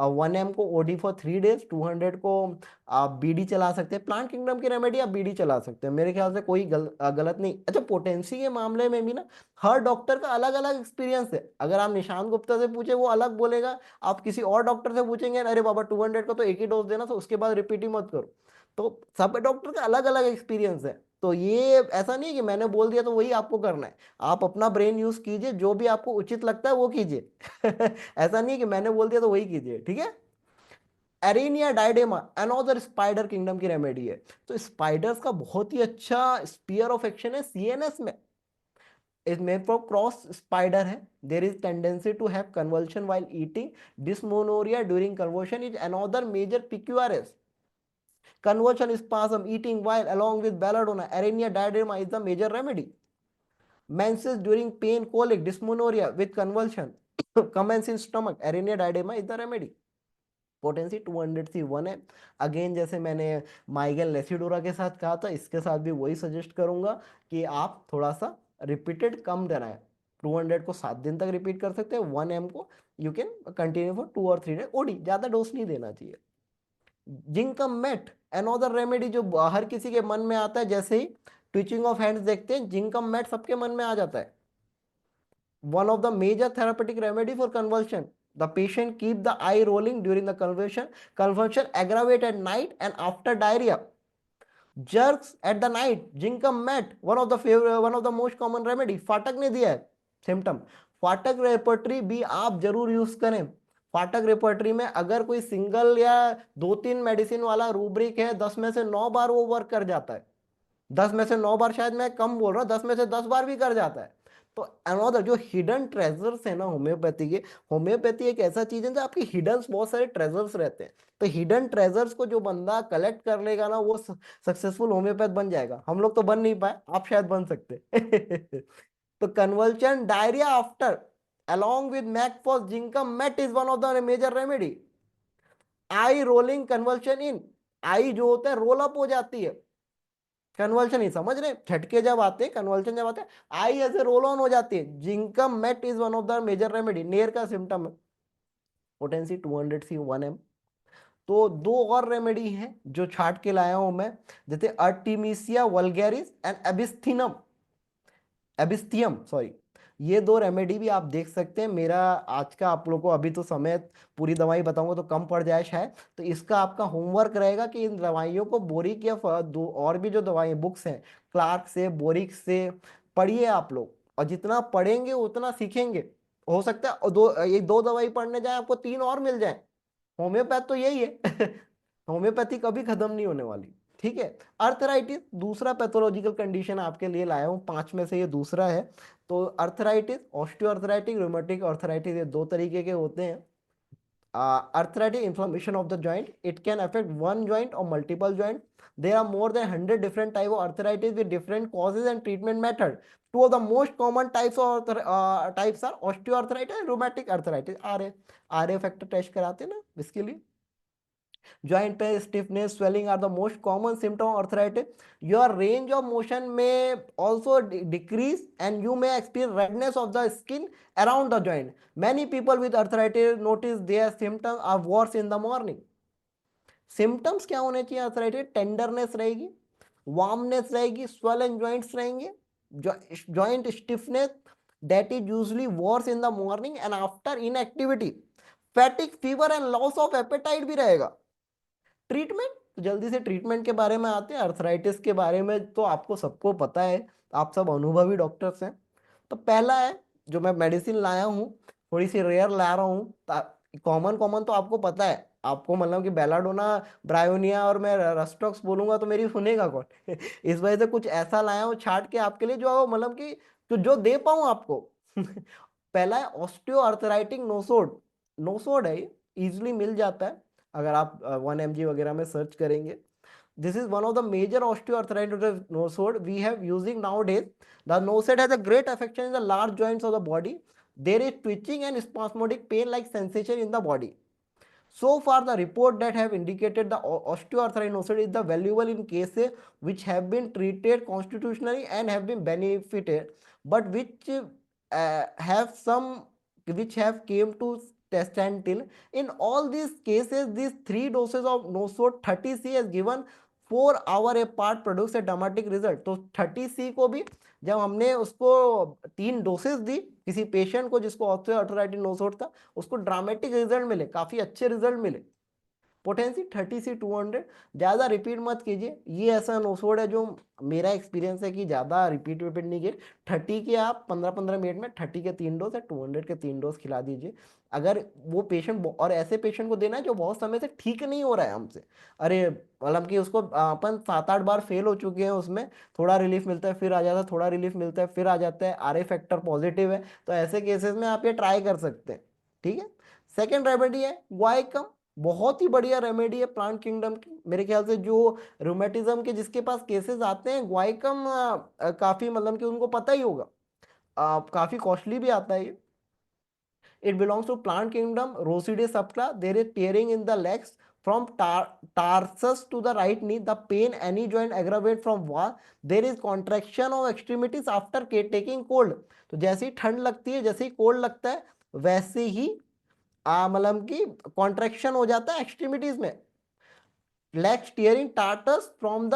1 एम को ओडी फॉर 3 डेज, 200 को आप बीडी चला सकते हैं, प्लांट किंगडम की रेमेडी आप बीडी चला सकते हैं, मेरे ख्याल से कोई गलत नहीं। अच्छा, पोटेंसी के मामले में भी ना हर डॉक्टर का अलग अलग एक्सपीरियंस है, अगर आप निशांत गुप्ता से पूछे वो अलग बोलेगा, आप किसी और डॉक्टर से पूछेंगे अरे बाबा 200 का तो एक ही डोज देना, तो उसके बाद रिपीट ही मत करो। तो सब डॉक्टर का अलग अलग एक्सपीरियंस है, तो ये ऐसा नहीं है कि मैंने बोल दिया तो वही आपको करना है, आप अपना ब्रेन यूज कीजिए, जो भी आपको उचित लगता है वो कीजिए। ऐसा नहीं है कि मैंने बोल दिया तो वही कीजिए, ठीक है। Aranea diadema another spider kingdom की रेमेडी है। तो स्पाइडर्स का बहुत ही अच्छा स्पीयर ऑफ एक्शन है सीएनएस में, इसमें पर क्रॉस स्पाइडर है, there is tendency to have convulsion while eating, dysmenorrhoea during conversion is another major पिक्यूआरएस। Conversion spasm, eating while along with belladonna, arrhenia diadema is the major remedy. Menses during pain, colic, dysmenorrhea with convulsion, commence in stomach, arrhenia diadema is the remedy. Potency 200 C 1 है। Again जैसे मैंने माइगेल लेसिडोरा के साथ कहा था, इसके साथ भी वही सजेस्ट करूंगा कि आप थोड़ा सा रिपीटेड कम कराएं। 200 को 7 दिन तक रिपीट कर सकते हैं, 1 एम को यू कैन कंटिन्यू फॉर 2 और 3 डेज, ओडी ज्यादा डोज नहीं देना चाहिए। जिंकम मेट अनदर रेमेडी जो हर किसी के मन में आता है, जैसे ही ट्विचिंग ऑफ हैंड्स देखते हैं जिंकम मेट सबके मन में आ जाता है। One of the major therapeutic remedy for conversion, the patient keep the eye rolling during the conversion aggravate at night and after diarrhoea, jerks at the night, zincum met one of the most common remedy. Phatak ने दिया है symptom, फाटक repertory भी आप जरूर use करें। फाटक repertory में अगर कोई सिंगल या 2-3 मेडिसिन वाला रूब्रिक है, 10 में से 9 बार वो वर्क कर जाता है, 10 में से 9 बार, शायद मैं कम बोल रहा हूँ, 10 में से 10 बार भी कर जाता है। तो अनदर जो हिडन ट्रेजर्स है ना होम्योपैथी के, होम्योपैथी एक ऐसा चीज है जो आपकी हिडन बहुत सारे ट्रेजर्स रहते हैं, तो हिडन ट्रेजर्स को जो बंदा कलेक्ट कर लेगा ना वो सक्सेसफुल होम्योपैथ बन जाएगा। हम लोग तो बन नहीं पाए, आप शायद बन सकते। तो convulsion diarrhoea after along with McFors, zincum met is one of the major remedy. Eye rolling conversion in, eye जो होता है रोल अप हो जाती है, कन्वर्शन ही समझ रहे, झटके जब आते हैं, कन्वर्शन जब आते हैं, आई ऐसे रोल ऑन हो जाती है। Zincum met is one of the major remedy, Knerr का सिम्टम है। Potency 200 C 1 M. तो दो और रेमेडी हैं जो छाट के लाया हूं मैं, जैसे अर्टिमीसिया वल्गैरिस एंड एबिस्थीनम, एबिस्थियम सॉरी, ये दो रेमेडी भी आप देख सकते हैं। मेरा आज का आप लोगों को अभी तो समय, पूरी दवाई बताऊंगा तो कम पड़ जाए शायद, तो इसका आपका होमवर्क रहेगा कि इन दवाइयों को बोरिक या दो और भी जो दवाई बुक्स हैं क्लार्क से, बोरिक से पढ़िए आप लोग, और जितना पढ़ेंगे उतना सीखेंगे। हो सकता है और ये दो दवाई पढ़ने जाए आपको 3 और मिल जाए, होम्योपैथ तो यही है। होम्योपैथी कभी खत्म नहीं होने वाली, ठीक है। अर्थराइटिस दूसरा पैथोलॉजिकल कंडीशन आपके लिए लाया हूं, 5 में से ये दूसरा है। तो अर्थराइटिस, ऑस्टियोआर्थराइटिस, रूमेटिक अर्थराइटिस, ये दो तरीके के होते हैं। arthritis inflammation of the joint, it can affect one joint or multiple joint. There are more than 100 different type of arthritis with different causes and treatment method. Two of the most common types are osteoarthritis and rheumatic arthritis। RA factor test कराते हैं ना इसके लिए। Joint pain, stiffness, swelling are the most common symptom of arthritis. Your range of motion may also decrease and you may experience redness of the skin around the joint. Many people with arthritis notice their symptoms are worse in the morning. Symptoms क्या होने चाहिए arthritis? Tenderness रहेगी, warmness रहेगी, swollen joints रहेंगे, joint stiffness that is usually worse in the morning and after inactivity, fatigue, fever and loss of appetite भी रहेगा। Treatment, तो जल्दी से ट्रीटमेंट के बारे में आते हैं। अर्थराइटिस के बारे में तो आपको सबको पता है, आप सब अनुभवी डॉक्टर्स हैं। तो पहला है जो मैं मेडिसिन लाया हूँ थोड़ी सी रेयर ला रहा हूँ। कॉमन कॉमन तो आपको पता है, आपको मतलब कि बेलाडोना, ब्रायोनिया और मैं रस्टॉक्स बोलूंगा तो मेरी सुनेगा कौन। इस वजह से कुछ ऐसा लाया हूँ छाट के आपके लिए, जो मतलब कि जो दे पाऊँ आपको। पहला है ऑस्टियो आर्थराइटिक नोसोड। नोसोड है ये, इजिली मिल जाता है अगर आप 1 mg वगैरह में सर्च करेंगे। This is one of the major osteoarthritis nosode we have using nowadays. The nosode has a great affection in the large joints of the body. There is twitching and spasmodic pain-like sensation in the body. So far, the report that have indicated the osteoarthritis is the valuable in cases which have been treated constitutionally and have been benefited, but have some which have came to standstill. In all these cases, these 3 doses of nosode 30C has given 4 hour apart produce a dramatic result. तो 30C को भी जब हमने उसको 3 dosage दी किसी patient को जिसको osteoarthritis nosode था, उसको ड्रामेटिक रिजल्ट मिले, काफी अच्छे रिजल्ट मिले। पोटेंसी 30C 200, ज़्यादा रिपीट मत कीजिए। ये ऐसा नोसोड है जो मेरा एक्सपीरियंस है कि ज़्यादा रिपीट रिपीट नहीं कीजिए। 30 के आप 15-15 मिनट में 30 के 3 डोज या 200 के 3 डोज खिला दीजिए। अगर वो पेशेंट, और ऐसे पेशेंट को देना है जो बहुत समय से ठीक नहीं हो रहा है हमसे, अरे मतलब कि उसको अपन 7-8 बार फेल हो चुके हैं, उसमें थोड़ा रिलीफ मिलता है फिर आ जाता है, थोड़ा रिलीफ मिलता है फिर आ जाता है, आर ए फैक्टर पॉजिटिव है, तो ऐसे केसेस में आप ये ट्राई कर सकते हैं। ठीक है। सेकेंड रेमेडी है गुआइकम। बहुत ही बढ़िया रेमेडी है प्लांट किंगडम की। मेरे ख्याल से जो रूमेटिज्म के जिसके पास केसेस आते हैं, गुआइकम काफी मतलब कि उनको पता ही होगा। काफी कॉस्टली भी आता है ये। It belongs to plant kingdom, Rosidae subclass. There is tearing in the legs from tarsus to the right knee. The pain any joint aggravate from wall. There is contraction of extremities after taking cold. तो जैसे ही ठंड लगती है, जैसे ही cold लगता है, वैसे ही मतलब कि कॉन्ट्रेक्शन हो जाता है एक्सट्रीमिटीज में। Legs tearing tarsus from the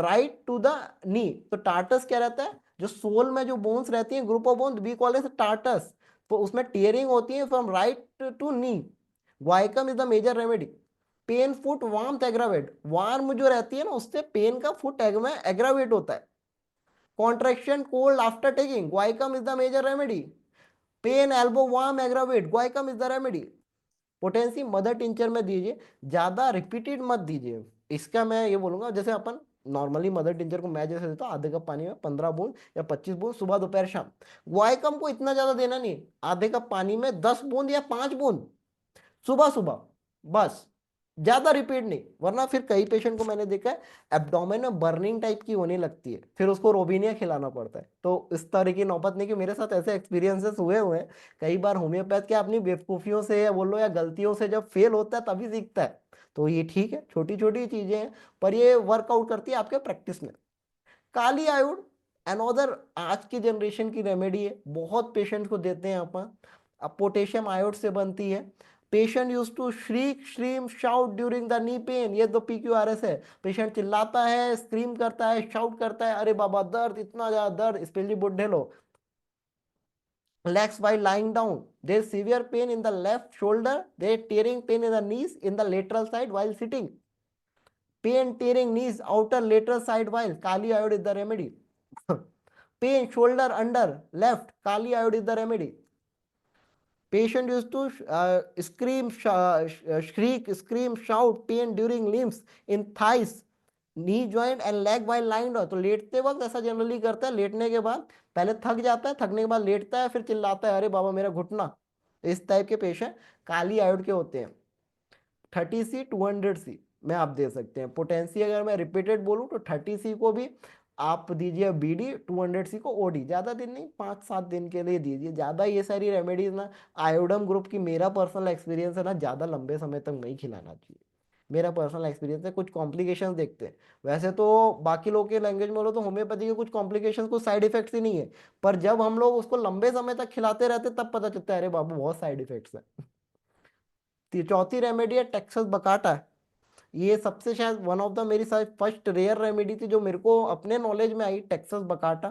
right to the knee. तो टार्टस क्या रहता है, जो सोल में जो बोन्स रहती हैं, group of bones we call it tarsus, तो उसमें टीयरिंग होती है from right to knee. Guaiacum is the major remedy. Pain foot warmth aggravate, warm जो रहती है ना, उससे पेन का फुट में एग्रावेट होता है। Contraction cold after taking, guaiacum is the major remedy. Pain elbow warm aggravate, guaiacum is the remedy. Potency mother tincture में दीजिए, ज्यादा रिपीटेड मत दीजिए। इसका मैं ये बोलूंगा, जैसे अपन नॉर्मली मदर टिंचर को मैं जैसे देता हूँ, आधे कप पानी में 15 बूंद या 25 बूंद सुबह दोपहर शाम। गुआइकम को इतना ज्यादा देना नहीं, आधे कप पानी में 10 बूंद या 5 बूंद सुबह सुबह, बस। ज्यादा रिपीट नहीं, वरना फिर कई पेशेंट को मैंने देखा है एब्डोमेन में बर्निंग टाइप की होने लगती है, फिर उसको रोबिनिया खिलाना पड़ता है। तो इस तरह की नौबत नहीं, कि मेरे साथ ऐसे एक्सपीरियंसेस हुए हैं कई बार। होम्योपैथ क्या अपनी बेवकूफियों से या बोलो या गलतियों से जब फेल होता है तभी सीखता है। तो ये ठीक है, छोटी छोटी चीजें हैं, पर ये वर्कआउट करती है आपके प्रैक्टिस में। काली आयोड अनोदर आज की जनरेशन की रेमेडी है, बहुत पेशेंट को देते हैं अपन। अब पोटेशियम आयोड से बनती है। Patient use to shriek scream shout during the knee pain, ये तो PQRS है। पेशेंट चिल्लाता है, स्क्रीम करता है, शाउट करता है, अरे बाबा दर्द, इतना ज्यादा दर्द, स्पेशली बुढ़े लोग। Legs while lying down, there is severe pain in the left shoulder, there is tearing pain in the knees in the lateral side while sitting. Pain tearing knees outer lateral side while Kali iode is the remedy. Pain shoulder under left, Kali iode is the remedy. Patient used to shriek, scream, shout, pain during limbs in thighs, knee joint and leg while lined हो। तो लेटते वक्त ऐसा generally करता है, लेटने के बाद पहले थक जाता है, थकने के बाद लेटता है, फिर चिल्लाता है, अरे बाबा मेरा घुटना। इस टाइप के पेशेंट काली आयोड के होते हैं। 30C 200C में आप दे सकते हैं। पोटेंसी अगर मैं रिपीटेड बोलूँ तो 30C को भी आप दीजिए BD, 200C को OD। ज़्यादा दिन नहीं, 5-7 दिन के लिए दीजिए। ज़्यादा ये सारी रेमेडीज ना, आयोडम ग्रुप की मेरा पर्सनल एक्सपीरियंस है ना, ज़्यादा लंबे समय तक नहीं खिलाना चाहिए। मेरा पर्सनल एक्सपीरियंस है, कुछ कॉम्प्लिकेशंस देखते हैं। वैसे तो बाकी लोग के लैंग्वेज में बोलो तो होम्योपैथी के कुछ कॉम्प्लिकेशंस, कुछ साइड इफेक्ट्स ही नहीं है, पर जब हम लोग उसको लंबे समय तक खिलाते रहते तब पता चलता है अरे बाबू बहुत साइड इफेक्ट्स है। चौथी रेमेडी है टेक्सास बकाटा। ये सबसे शायद वन ऑफ द मेरी शायद फर्स्ट रेयर रेमेडी थी जो मेरे को अपने नॉलेज में आई, टेक्सास बकाटा।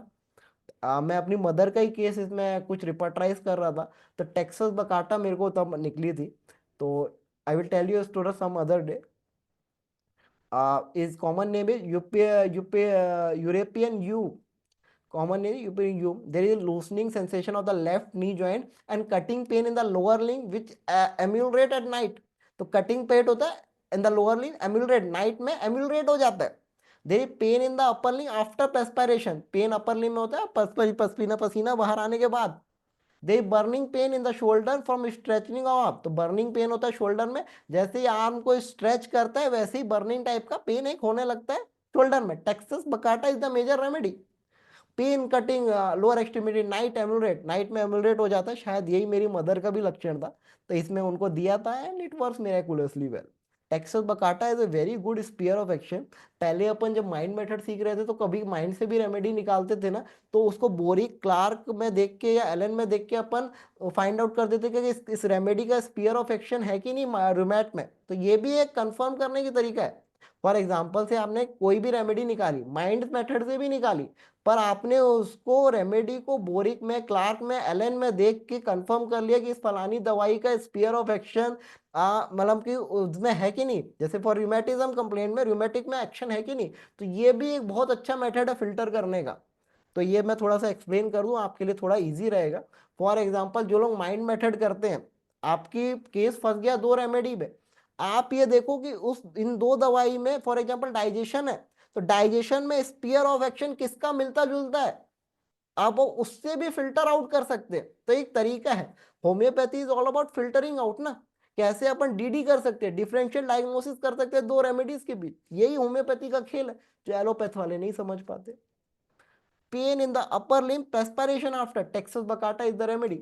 मैं अपनी मदर का ही केस इसमें कुछ रिपोर्टराइज कर रहा था, तो टेक्सास बकाटा मेरे को तब निकली थी। तो I will tell you story some other day. Is common name is European you common knee, you there is loosening sensation of the left knee joint and cutting pain in the lower limb which ameliorate at night. तो cutting pain होता है in the lower limb, ameliorate night में ameliorate हो जाता है. there is pain in the upper limb after perspiration, pain upper limb में होता है पसीना पसीना बाहर आने के बाद. The burning pain in the shoulder from stretching of arm, तो बर्निंग पेन होता है शोल्डर में, जैसे ही आर्म को स्ट्रेच करता है वैसे ही बर्निंग टाइप का पेन एक होने लगता है शोल्डर में. Taxus baccata is the major remedy. Pain cutting lower extremity night ameliorate, night में एम्यूलरेट हो जाता है, शायद यही मेरी मदर का भी लक्षण था, तो इसमें उनको दिया था and it works miraculously well. Taxus baccata is a very good sphere of action. पहले अपन जब माइंड मेथड सीख रहे थे तो कभी माइंड से भी रेमेडी निकालते थे ना, तो उसको बोरी क्लार्क में देख के या एलन में देख के अपन फाइंड आउट कर देते कि इस रेमेडी का स्पीयर ऑफ एक्शन है कि नहीं रूमेट में. तो ये भी एक कंफर्म करने की तरीका है. फॉर एग्जाम्पल से आपने कोई भी रेमेडी निकाली, माइंड मेथड से भी निकाली, पर आपने उसको रेमेडी को बोरिक में क्लार्क में एलन में देख के कंफर्म कर लिया कि इस फलानी दवाई का स्पीयर ऑफ एक्शन मतलब कि उसमें है कि नहीं. जैसे फॉर रूमेटिज्म कंप्लेंट में रूमेटिक में एक्शन है कि नहीं, तो ये भी एक बहुत अच्छा मेथड है फिल्टर करने का. तो ये मैं थोड़ा सा एक्सप्लेन कर दूं आपके लिए, थोड़ा इजी रहेगा. फॉर एग्जांपल जो लोग माइंड मेथड करते हैं, आपकी केस फंस गया दो रेमेडी में, आप ये देखो कि उस इन दो दवाई में फॉर एग्जांपल डाइजेशन है, तो डाइजेशन में स्पीयर ऑफ एक्शन किसका मिलता जुलता है, आप वो उससे भी फिल्टर आउट कर सकते हैं. तो एक तरीका है. Homeopathy is all about filtering out ना, कैसे अपन डीडी कर सकते हैं, डिफरेंशियल डायग्नोसिस कर सकते हैं दो रेमेडीज के बीच. यही होम्योपैथी का खेल है जो एलोपैथ वाले नहीं समझ पाते. Pen in the upper limb, perspiration after, Texas Bacata is the remedy.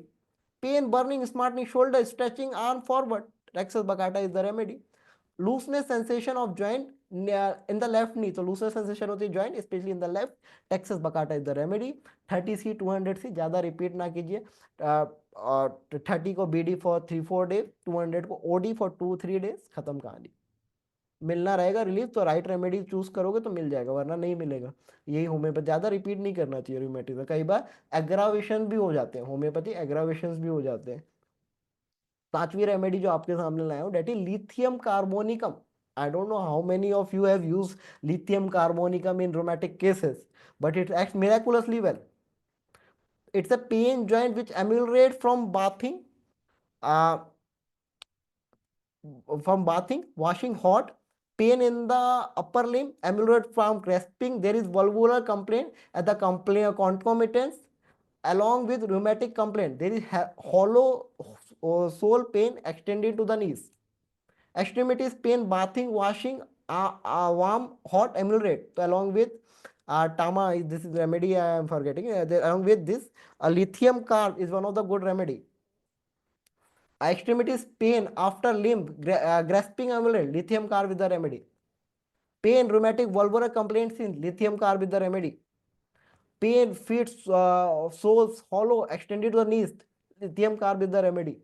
Pain, burning, smarting shoulder, stretching arm forward, Texas Bacata is the remedy. Looseness sensation of joint in the left knee, तो looseness sensation होती है joint especially in the left, Texas Bacata is the remedy. 30C 200C ज़्यादा repeat ना कीजिए. और 30 को BD for 3-4 days, 200 को OD for 2-3 days, खत्म कहानी. मिलना रहेगा रिलीफ तो राइट रेमेडी चूज करोगे तो मिल जाएगा, वरना नहीं मिलेगा. यही होम्योपैथी, ज्यादा रिपीट नहीं करना चाहिए रूमेटिज्म. कई बार एग्रावेशन भी हो जाते हैं, होम्योपैथी एग्रावेशन भी हो जाते हैं. पांचवी रेमेडी जो आपके सामने लाया हूं, that is lithium carbonicum. I don't know how many of you have used lithium carbonicum in rheumatic cases, but it acts miraculously well. It's a pain joint which ameliorate uh, from bathing, washing hot, pain in the upper limb, ameliorate from grasping. There is valvular complaint at the concomitants along with rheumatic complaint. There is hollow sole pain extending to the knees. Extremities pain, bathing, washing, warm, hot, ameliorate. So along with Tama, this is remedy I am forgetting. Along with this, a lithium carb is one of the good remedy. Extremities pain after limb grasping amulet, lithium carb with the remedy. Pain, rheumatic, valvular complaints in lithium carb with the remedy. Pain, feet, soles, hollow, extended to the knees, lithium carb with the remedy.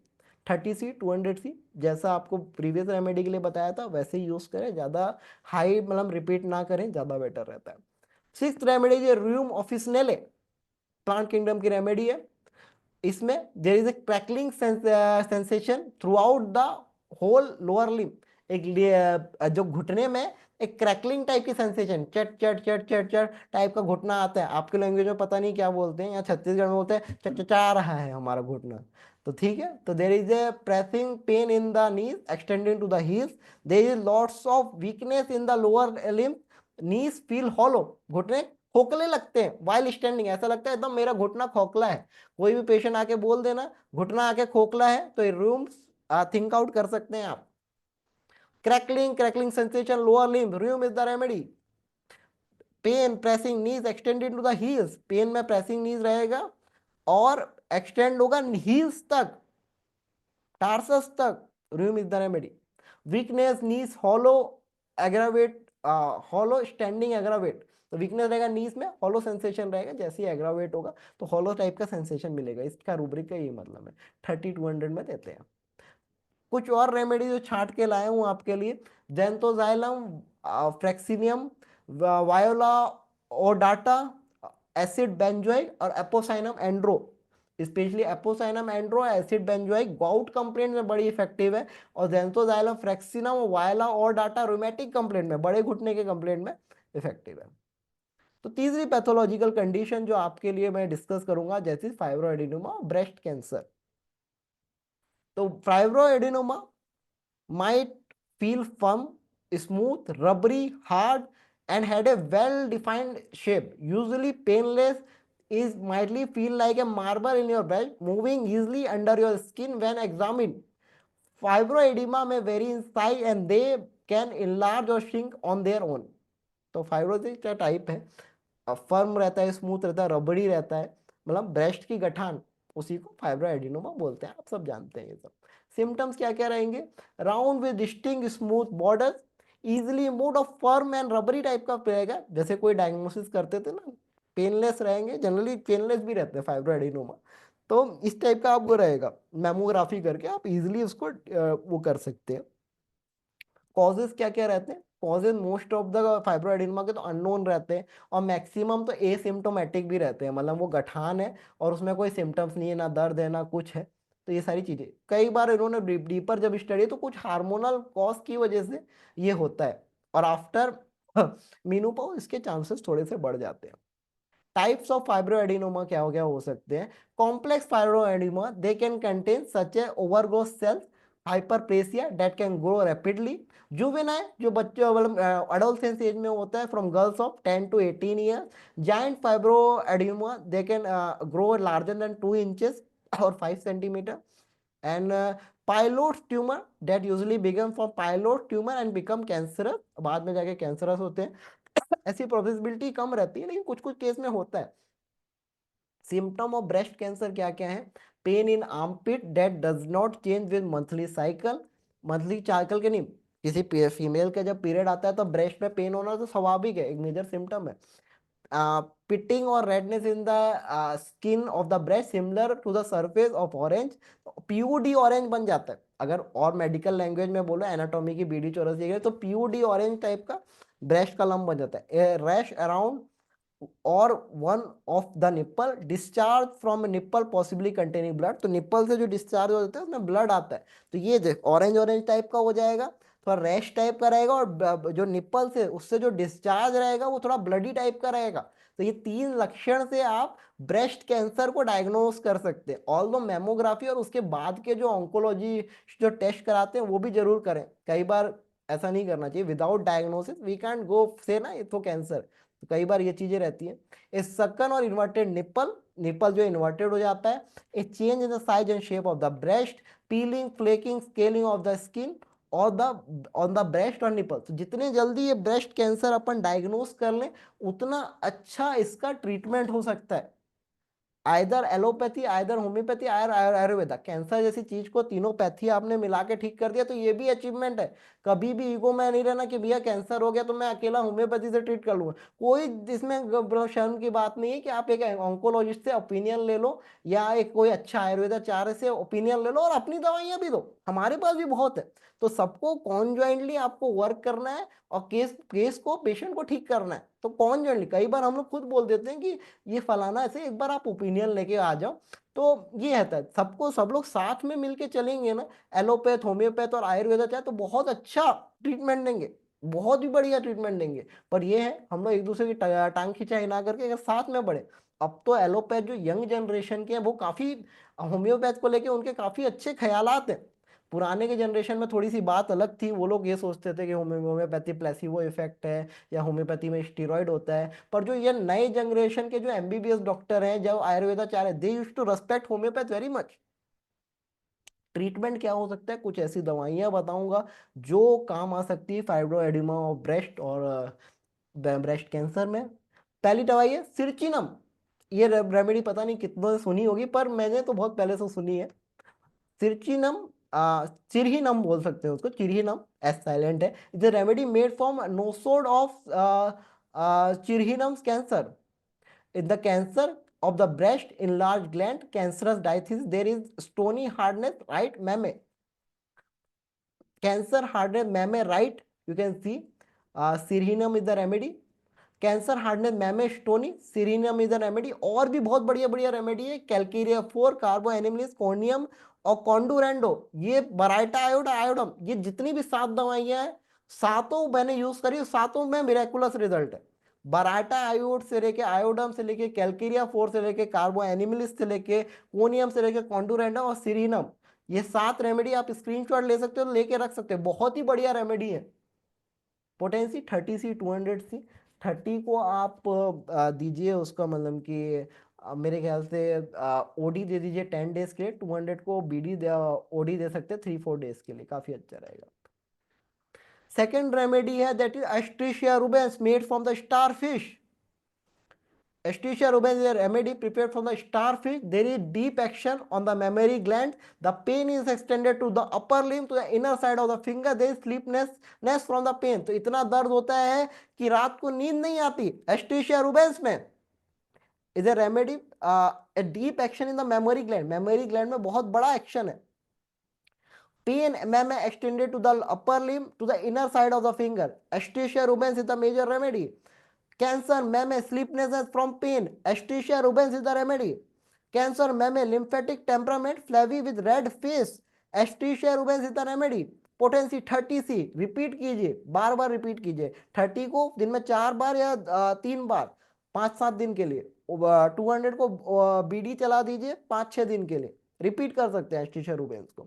30C 200C जैसा आपको previous remedy के लिए बताया था वैसे ही use करें, ज्यादा high मतलब रिपीट ना करें, ज्यादा बेटर रहता है. सिक्स्थ रेमेडी है रूम ऑफिसनेले, प्लांट किंगडम की रेमेडी है. इसमें there is a crackling sensation throughout the whole lower limb. एक जो घुटने में एक क्रैकलिंग टाइप की सेंसेशन, चट चट चट चट चट टाइप का घुटना आता है. आपके लैंग्वेज में पता नहीं क्या बोलते हैं, या छत्तीसगढ़ में बोलते हैं चचा रहा है हमारा घुटना. तो ठीक है, तो there is a pressing pain in the knees extending to the heels. There is lots of weakness in the lower limb. Knees feel hollow, घुटने खोखले लगते हैं वाइल स्टैंडिंग, ऐसा लगता है एकदम मेरा घुटना खोखला है. कोई भी पेशेंट आके बोल देना घुटना आके खोखला है तो रूम्स थिंक आउट कर सकते हैं आप. Crackling sensation lower limb, rheum is the remedy. Pain pressing knees extended to the heels, pain में प्रेसिंग नीज रहेगा और एक्सटेंड होगा हील्स तक, टार्सस तक, rheum is the remedy. Weakness knees hollow aggravate, hollow standing aggravate, तो weakness रहेगा knees में, hollow sensation रहेगा, जैसे ही एग्रावेट होगा तो हॉलो टाइप का सेंसेशन मिलेगा. इसका रूब्रिक का ये मतलब है. 30-200 में देते हैं. कुछ और रेमेडी जो छांट के लाए हूं आपके लिए, जेंथोजाइलम, फ्रेक्सिनियम, वायोला ओडाटा, एसिड बेंजोइक और apocynum andro. Specially apocynum andro acid benzoic gout complaint में बड़ी इफेक्टिव है, और जेंथोजाइलम फ्रेक्सिनम वायोला ओडाटा रोमेटिक कंप्लेंट में, बड़े घुटने के कंप्लेंट में इफेक्टिव है. तो तीसरी पैथोलॉजिकल कंडीशन जो आपके लिए मैं डिस्कस करूंगा जैसे फाइब्रोएडिनोमा ब्रेस्ट कैंसर। तो fibroadenoma might feel firm, smooth, rubbery, hard, and had a well-defined shape. Usually painless, is mildly feel like a marble in your breast, moving easily under your skin when examined. Fibroedema may vary in size and they can enlarge or shrink on their own. तो fibrosis क्या type है, firm रहता है, smooth रहता है, रबड़ी रहता है, मतलब ब्रेस्ट की गठान, उसी को फाइब्रोएडिनोमा बोलते हैं, आप सब जानते हैं ये सब। सिम्टम्स क्या क्या रहेंगे, round with distinct smooth borders, easily mood off firm and rubbery type का रहेगा, जैसे कोई डायग्नोसिस करते थे ना, पेनलेस रहेंगे, जनरली पेनलेस भी रहते हैं फाइब्रोएडिनोमा, तो इस टाइप का आपको रहेगा, मेमोग्राफी करके आप इजिली उसको वो कर सकते हैं। कॉजेज क्या क्या रहते हैं, causes most of the fibroadenoma के तो अननोन रहते हैं, और मैक्सिमम तो एसिम्टोमेटिक भी रहते हैं, मतलब वो गठान है और उसमें कोई सिम्टम्स नहीं है, ना दर्द है ना कुछ है, तो ये सारी चीजें। कई बार इन्होंने डीपर जब स्टडी तो कुछ हार्मोनल कॉज की वजह से ये होता है, और आफ्टर मीनोपॉज इसके चांसेस थोड़े से बढ़ जाते हैं। टाइप्स ऑफ फाइब्रोएडिनोमा क्या हो सकते हैं, complex fibroadenoma they can contain such a overgrowth cells, hyperplasia that can grow rapidly, juvenile जो बच्चे मतलब एडोलसेंस एज में होता है from girls of 10 to 18 years, giant fibroadenoma they can grow larger than 2 inches और 5 centimetre, and phyllodes tumour that usually begin from phyllodes tumour and become cancerous, बाद में जाके कैंसरस होते हैं। ऐसी प्रोबेबिलिटी कम रहती है लेकिन कुछ कुछ केस में होता है। सिम्टम ऑफ ब्रेस्ट कैंसर क्या क्या है, pain in armpit that does not change with monthly cycle, monthly cycle के नहीं, किसी फीमेल का जब पीरियड आता है तो ब्रेस्ट में पेन होना तो स्वाभाविक है, एक मेजर सिम्टम है। पिटिंग और redness in the skin of the breast similar to the surface of orange, peau d' orange बन जाता है, अगर और मेडिकल लैंग्वेज में बोलो एनाटॉमी की बीडी चौरस तो पीयूडी ऑरेंज टाइप का ब्रेस्ट का लंब बन जाता है, रैश अराउंड और one of the nipple, discharge from nipple possibly containing blood, तो निप्पल से जो डिस्चार्ज होता है उसमें ब्लड आता है, तो ये देख ऑरेंज ऑरेंज टाइप का हो जाएगा, थोड़ा रैश टाइप का रहेगा, और जो निप्पल से उससे जो डिस्चार्ज रहेगा वो थोड़ा ब्लडी टाइप का रहेगा। तो ये तीन लक्षण से आप ब्रेस्ट कैंसर को डायग्नोस कर सकते हैं। ऑल दो मेमोग्राफी और उसके बाद के जो ऑन्कोलॉजी जो टेस्ट कराते हैं वो भी जरूर करें, कई बार ऐसा नहीं करना चाहिए, without diagnosis we can't go say ना ये तो कैंसर, तो कई बार ये चीजें रहती हैं। ए सकन और इन्वर्टेड निप्पल, निप्पल जो इन्वर्टेड हो जाता है, ए change in the size and shape of the breast, piling flaking scaling of the skin और द ऑन द ब्रेस्ट और निपल, तो जितने जल्दी ये ब्रेस्ट कैंसर अपन डायग्नोस कर लें उतना अच्छा इसका ट्रीटमेंट हो सकता है, आइदर एलोपैथी आइदर होम्योपैथी आयर आयुर्वेदा, कैंसर जैसी चीज को तीनों पैथी आपने मिला के ठीक कर दिया तो ये भी अचीवमेंट है। कभी भी ईगो में नहीं रहना कि भैया कैंसर हो गया तो मैं अकेला होम्योपैथी से ट्रीट कर लूंगा, कोई इसमें शर्म की बात नहीं है कि आप एक ऑन्कोलॉजिस्ट से ओपिनियन ले लो या एक कोई अच्छा आयुर्वेदाचार्य से ओपिनियन ले लो और अपनी दवाइयां भी दो, हमारे पास भी बहुत है। तो सबको कॉन्जॉइंटली आपको वर्क करना है और केस केस को पेशेंट को ठीक करना है, तो कॉन्जॉइंटली कई बार हम लोग खुद बोल देते हैं कि ये फलाना ऐसे, एक बार आप ओपिनियन लेके आ जाओ, तो ये रहता है सबको, सब लोग साथ में मिलके चलेंगे ना, एलोपैथ होम्योपैथ और आयुर्वेदा चाहे तो बहुत अच्छा ट्रीटमेंट देंगे, बहुत ही बढ़िया ट्रीटमेंट देंगे। पर ये है हम लोग एक दूसरे की टांग खिंचाई ना करके अगर साथ में बढ़े, अब तो एलोपैथ जो यंग जनरेशन के हैं वो काफी होम्योपैथ को लेके उनके काफी अच्छे ख्यालात हैं। पुराने के जनरेशन में थोड़ी सी बात अलग थी, वो लोग ये सोचते थे कि होम्योपैथी प्लेसिबो इफेक्ट है या होम्योपैथी में स्टीरॉयड होता है, पर जो ये नए जनरेशन के जो एमबीबीएस डॉक्टर हैं, जो आयुर्वेदाचार्य, they used to respect homoeopath very much. Treatment क्या हो सकता है, कुछ ऐसी दवाइयां बताऊंगा जो काम आ सकती है फाइब्रोएडिमा और ब्रेस्ट और ब्रेस्ट कैंसर में। पहली दवाई है सिरचिनम, ये रेमेडी पता नहीं कितनों ने सुनी होगी पर मैंने तो बहुत पहले से सुनी है। सिरचिनम, चिरहिनम बोल सकते हैं उसको, चिरहिनम एस साइलेंट है, is a remedy made from nosode of scirrhinum cancer, in the cancer of the breast, enlarged gland, cancerous diathesis, there is stony hardness, right meme, cancer hardness meme, right, you can see, syrinum is the remedy, cancer hardness mammae stony, scirrhinum is remedy, और भी बहुत बढ़िया बढ़िया remedy है, Calcarea 4, कार्बो एनिमलिस, corneum और कॉन्डुरेंडो, ये Baryta आयोडा आयोडम, ये जितनी भी 7 दवाइयां हैं सातों मैंने यूज करी, सातों में मिरेकुलस रिजल्ट है। बराटा आयोड से लेके आयोडम से लेके कैलकेरिया फोर से लेके कार्बो एनिमिलिस से लेके कोनियम से लेके कॉन्डुरेंडम और सीरीनम, ये 7 रेमेडी आप स्क्रीनशॉट ले सकते हो, लेके रख सकते हो, बहुत ही बढ़िया रेमेडी है। पोटेंसी 30 सी 200 सी, 30 को आप दीजिए उसका मतलब कि मेरे ख्याल से ओडी दे दीजिए 10 डेज के लिए, 200 को बीडी ओडी दे सकते हैं 3-4 डेज के लिए, काफी अच्छा रहेगा। सेकेंड रेमेडी है that is Asterias rubens made from the starfish. Aesthesia rubens is a remedy prepared from the starfish. There is deep action on the mammary gland. The pain is extended to the upper limb, to the inner side of the finger. There is sleeplessness from the pain. तो इतना दर्द होता है कि रात को नींद नहीं आती। Aesthesia rubens में is a remedy, a deep action in the mammary gland. Mammary gland में बहुत बड़ा एक्शन है। Pain MM extended to the upper limb, to the inner side of the finger. Aesthesia rubens is the major remedy. Cancer, meme, sleeplessness from pain. Aesthesia rubens is the remedy. Cancer, meme, lymphatic temperament, flabby with red face. Aesthesia rubens is the remedy. Potency 30 C, repeat कीजिए, बार बार repeat कीजिए। 30 को दिन में 4 बार या 3 बार, 5-7 दिन के लिए। 200 को बीडी चला दीजिए 5-6 दिन के लिए, रिपीट कर सकते हैं एस्टीशिया रूबेंस को।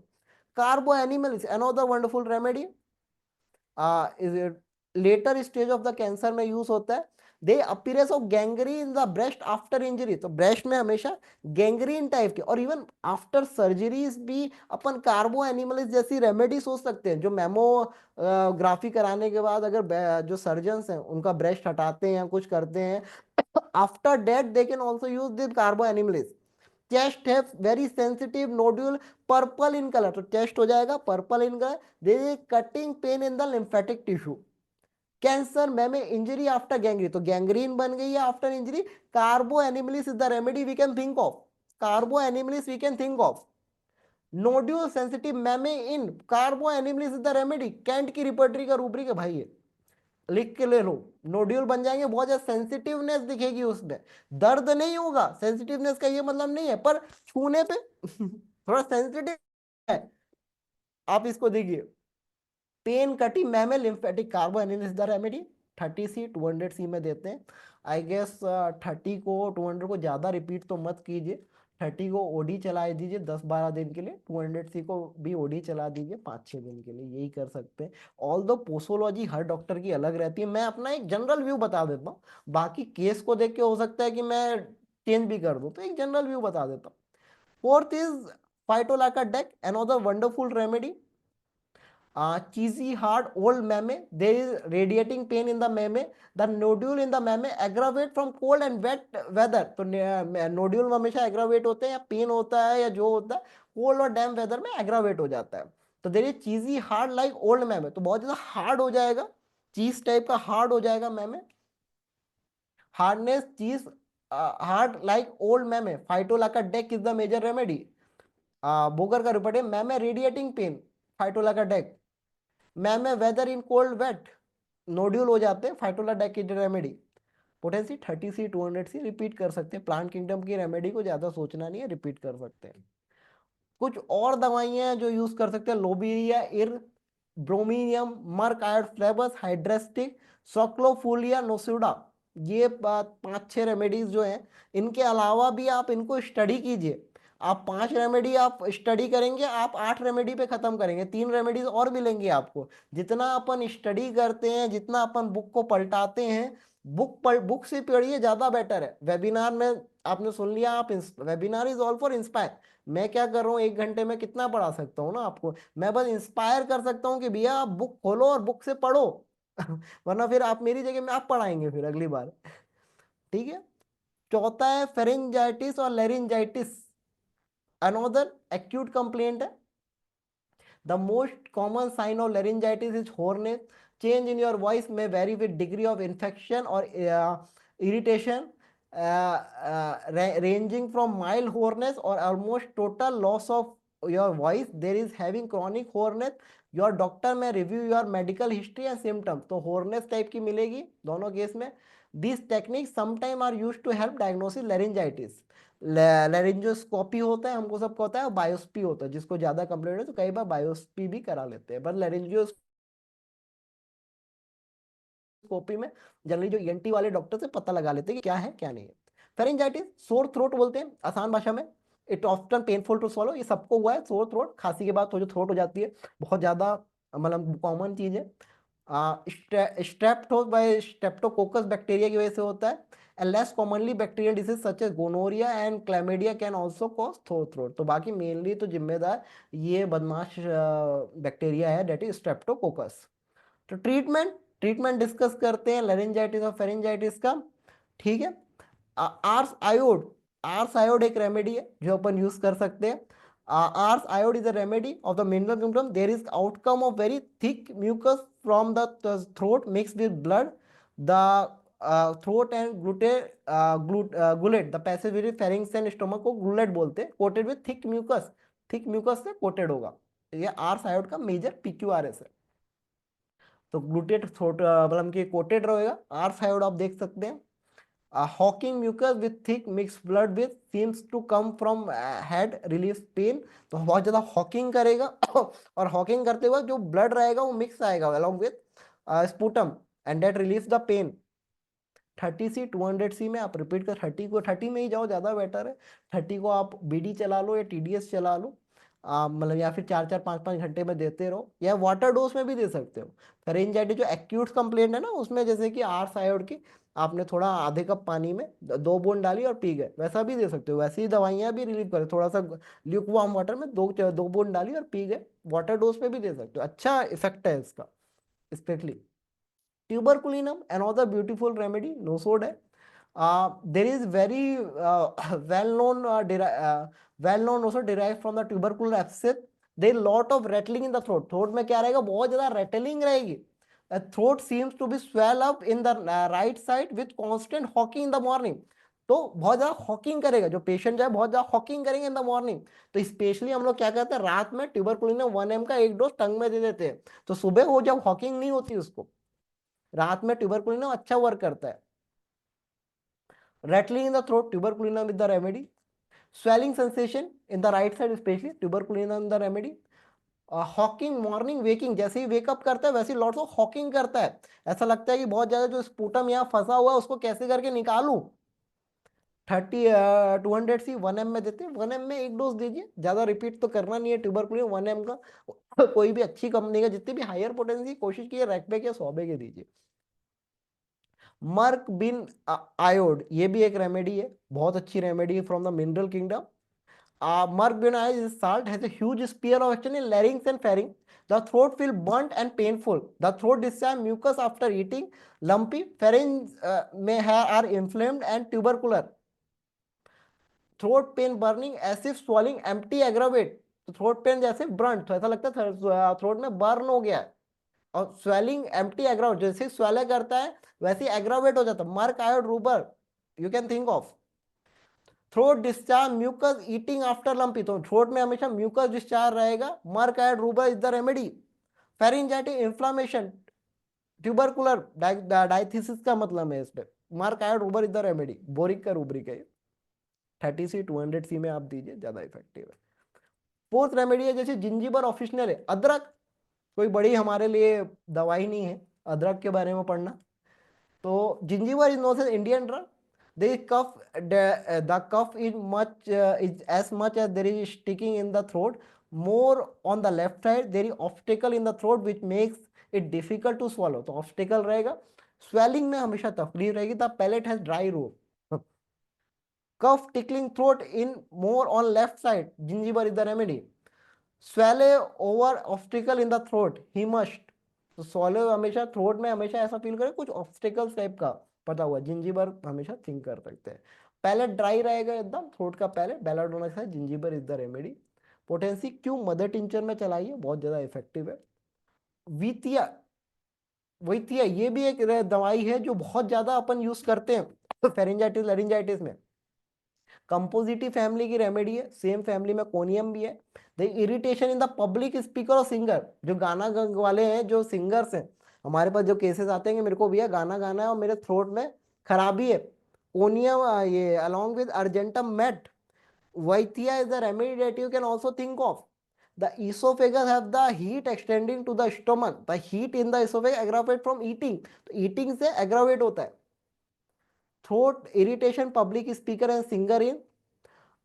Carbo animal is another wonderful remedy, later stage of the cancer में यूज होता है। The appearance of gangrene in the breast after injury, तो ब्रेस्ट में हमेशा गैंग्रीन टाइप के, और इवन आफ्टर सर्जरीज भी अपन कार्बो एनिमल्स जैसी रेमेडी सोच सकते हैं। जो मेमोग्राफी कराने के बाद अगर जो सर्जन्स हैं उनका ब्रेस्ट हटाते हैं या कुछ करते हैं, after death they can also use this carbo animals. Chest है very sensitive nodule, purple in colour, तो चेस्ट हो जाएगा purple in colour. There is cutting pain in the lymphatic tissue. Cancer में इंजरी आफ्टर गैंग्रीन, तो gangrene बन गई है after injury, carbo animalis is the remedy we can think of. Carbo animalis we can think of. Nodule sensitive mammae in, carbo animalis is the remedy. Cantt की repertory का rubric है भाई, ये लिख के ले लो। नोड्यूल बन जाएंगे, बहुत ज्यादा सेंसिटिवनेस दिखेगी उसमें, दर्द नहीं होगा, सेंसिटिवनेस का ये मतलब नहीं है, पर छूने पे थोड़ा सेंसिटिव है। आप इसको देखिए, पेन कटी mammae lymphatic carbo animalis the remedy. 30 C 200 C में देते हैं। आई गेस 30 को 200 को ज़्यादा रिपीट तो मत कीजिए। 30 को ओडी चला दीजिए 10-12 दिन के लिए, 200 सी को भी ओडी चला दीजिए 5-6 दिन के लिए, यही कर सकते हैं। ऑल दो पोसोलॉजी हर डॉक्टर की अलग रहती है, मैं अपना एक जनरल व्यू बता देता हूँ, बाकी केस को देख के हो सकता है कि मैं चेंज भी कर दूँ, तो एक जनरल व्यू बता देता हूँ। Fourth is phytolacca dec, another wonderful remedy. Cheesy hard old meme, there is radiating pain in the meme, the nodule in the meme aggravate from cold and wet weather। तो nodule में हमेशा aggravate होते हैं, या pen होता है या जो होता है कोल्ड और डैम वेदर में एग्रावेट हो जाता है। तो there is cheesy hard like old mammae, तो बहुत ज्यादा हार्ड हो जाएगा, चीज टाइप का हार्ड हो जाएगा mammae. Hardness cheese hard like old mammae, phytolacca dec is the major remedy. Boger का रिपोर्ट है mammae radiating pain, phytolacca dec. Mamma weather in cold wet, nodule हो जाते हैं, phytolacca dec remedy. Potency 30 C 200 C, repeat कर सकते हैं। Plant kingdom की remedy को ज्यादा सोचना नहीं है, रिपीट कर सकते हैं। कुछ और दवाइयां जो यूज कर सकते हैं, लोबेरिया इर, ब्रोमीनियम, मर्क आयोड फ्लेबस, हाइड्रेस्टिक, सोक्लोफोलिया नोसिडा, ये 5-6 रेमेडीज जो हैं, इनके अलावा भी आप इनको स्टडी कीजिए। आप 5 रेमेडी आप स्टडी करेंगे, आप 8 रेमेडी पे खत्म करेंगे, 3 रेमेडीज और मिलेंगी आपको। जितना अपन स्टडी करते हैं, जितना अपन बुक को पलटाते हैं, बुक से पढ़िए, ज्यादा बेटर है। वेबिनार में आपने सुन लिया, आप webinar is all for inspire. मैं क्या कर रहा हूँ, 1 घंटे में कितना पढ़ा सकता हूँ ना आपको, मैं बस इंस्पायर कर सकता हूँ कि भैया आप बुक खोलो और बुक से पढ़ो वरना फिर आप मेरी जगह में आप पढ़ाएंगे फिर अगली बार, ठीक है। चौथा है फेरिंजाइटिस और लेरिंजाइटिस, अनोदर एक्यूट कंप्लेंट है। The most common sign of laryngitis is hoarseness. Change in your voice may vary with degree of infection or irritation, ranging from mild hoarseness or almost total loss of your voice. There is having chronic hoarseness. Your doctor may review your medical history and symptoms. तो hoarseness type की मिलेगी दोनों case में। These techniques sometimes are used to help diagnosis laryngitis. लैरिंजोस्कोपी होता है, हमको सबको होता है, बायोस्पी होता है, जिसको ज्यादा कंप्लेंट है तो कई बार बायोस्पी भी करा लेते हैं, पर लैरिंजोस्कोपी ब्रोंकोस्कोपी में जनरली जो ईएनटी वाले डॉक्टर से पता लगा लेते हैं कि क्या है क्या नहीं है। फेरेंजाइटिस सोर थ्रोट बोलते हैं आसान भाषा में, it often painful to swallow, ये सबको हुआ है सोर थ्रोट, खांसी के बाद तो जो थ्रोट हो जाती है, बहुत ज्यादा मतलब कॉमन चीज है। स्ट्रेप्टो बाय स्ट्रेप्टोकोकस बैक्टीरिया की वजह से होता है, and less commonly bacterial disease such as gonorrhoea and chlamydia can also cause throat throat. तो बाकी मेनली तो जिम्मेदार ये बदमाश बैक्टीरिया है, डेट इज स्ट्रेप्टोकोकस। तो ट्रीटमेंट ट्रीटमेंट डिस्कस करते हैं लारिंजाइटिस और फेरिंजाइटिस का। ठीक है, आर्स आयोड, आर्स आयोड एक रेमेडी है जो अपन यूज कर सकते हैं। Ars iod is a remedy of the mineral symptom, there is outcome of very thick mucus from the throat mix with blood, the throat and gullet, the passage pharynx and stomach को gullet बोलते हैं, coated with thick mucus से coated होगा। ये hours आयोड का major PQRS है। तो ग्लूटेट throat मतलब कि कोटेड रहेगा, आर्स आयोड आप देख सकते हैं। Hawking mucus with thick mix blood with seems to come from head relief pain, तो बहुत ज्यादा हॉकिंग करेगा और हॉकिंग करते हुए जो ब्लड रहेगा वो मिक्स आएगा along with sputum and that relieve the pain. 30 C 200 C में आप रिपीट कर 30 में ही जाओ, ज़्यादा बेटर है। 30 को आप बीडी चला लो या टीडीएस चला लो, मतलब या फिर 4-4 5-5 घंटे में देते रहो, या वाटर डोज में भी दे सकते हो। फेरेंजाइटिस जो एक्यूट कंप्लेंट है ना, उसमें जैसे कि आर्स आयोड की आपने थोड़ा आधे कप पानी में 2 बूंद डाली और पी गए, वैसा भी दे सकते हो। वैसी दवाइयाँ भी रिलीव करे, थोड़ा सा ल्यूक वार्म वाटर में दो बूंद डाली और पी गए, वाटर डोज में भी दे सकते हो, अच्छा इफेक्ट है इसका specially. tuberculinum another beautiful remedy, no sod है। there is very well known well known also derived from the tubercular abscess, there lot of rattling in the throat, throat में क्या रहेगा, बहुत ज्यादा rattling रहेगी। throat seems to be swell up in the right side with constant hawking in the morning, तो बहुत ज्यादा Hawking करेगा जो पेशेंट जो है, बहुत ज्यादा हॉकिंग करेंगे इन द मॉर्निंग। तो स्पेशली हम लोग क्या करते हैं, रात में ट्यूबरकुलिनम 1 mg का एक डोज टंग में दे देते हैं, तो सुबह वो जब हॉकिंग नहीं होती उसको, रात में ट्यूबरकुलिनम अच्छा वर्क करता है। rattling in the throat, tuberculinum is the remedy. Swelling sensation in the right side especially, tuberculinum is the remedy. Hawking morning waking, जैसे ही वेकअप करता है वैसे ही लॉट्स ऑफ हॉकिंग करता है, ऐसा लगता है कि बहुत ज्यादा जो स्पूटम यहाँ फंसा हुआ है उसको कैसे करके निकालूं। 200 सी 1 m में देते हैं, 1 m में एक डोज दीजिए, ज्यादा रिपीट तो करना नहीं है ट्यूबरकुलिन 1 m का। कोई भी अच्छी कंपनी का जितनी भी हायर पोटेंसी कोशिश कीजिए रैकबैक या सौबे के दीजिए। मर्क बिन आयोड, ये भी एक रेमेडी है, बहुत अच्छी रेमेडी है from the mineral kingdom. Merc bin iodide salt has a huge sphere of action in larynx and pharynx. The throat feels burnt and painful. The throat discharge mucus after eating. Lumpy pharynx are inflamed and tubercular. Throat pain, burning, as if swallowing empty aggravate. तो throat pen जैसे Brunt, तो ऐसा लगता है throat में burn हो गया है। और स्वेलिंग एम्प्टी एग्रावेट, जैसे स्वेले करता है वैसे एग्रावेट हो जाता है। Merc iod ruber you can think of. Throat discharge mucus eating after lumpy, तो थ्रोट में हमेशा म्यूकस डिस्चार्ज रहेगा। Merc iod ruber is the remedy. Pharyngitis inflammation, tubercular diathesis का मतलब है इसमें, merc iod ruber is the remedy, Boericke का rubric है। 30 सी 200 सी में आप दीजिए, ज्यादा इफेक्टिव है। फोर्थ रेमेडी है जैसे जिंजीबर ऑफिशियल है, अदरक कोई बड़ी हमारे लिए दवाई नहीं है अदरक के बारे में पढ़ना। तो gingival is known as Indian drug. The cough is as much as there is sticking in the throat. More on the left side, there is obstacle in the throat which makes it difficult to swallow. तो obstacle रहेगा, swelling में हमेशा तकलीफ रहेगी। The palate has dry road. Cough, tickling throat in more on left side. Gingival is the remedy. Swallow over obstacle in the throat. He must. तो swallow हमेशा throat में हमेशा ऐसा फील करे कुछ ऑब्स्टिकल्स टाइप का पता हुआ, जिंजीबर हमेशा थिंक कर सकते हैं। पैलेट ड्राई रहेगा एकदम, थ्रोट का पैलेट बेलाडोना के साथ Zingiber is the remedy. Potency क्यों मदर टिंचर में चलाइए, बहुत ज्यादा इफेक्टिव है। वीतिया, वैतिया ये भी एक दवाई है जो बहुत ज्यादा अपन यूज करते हैं फेरेंजाइटिस लैरिंजाइटिस में। कंपोजिटिव फैमिली की रेमेडी है, सेम फैमिली में कोनियम भी है। The irritation in the public speaker और सिंगर, जो गाना वाले हैं जो सिंगर्स हैं, हमारे पास जो केसेस आते हैं कि मेरे को भैया गाना गाना है और मेरे थ्रोट में खराबी है, कोनियम ये along with argentum met, Wyethia is the remedy that you can also think of. The esophagus have the heat extending to the stomach. The heat in the esophagus aggravate from eating. तो eating से aggravate होता है. Throat irritation, public speaker and singer in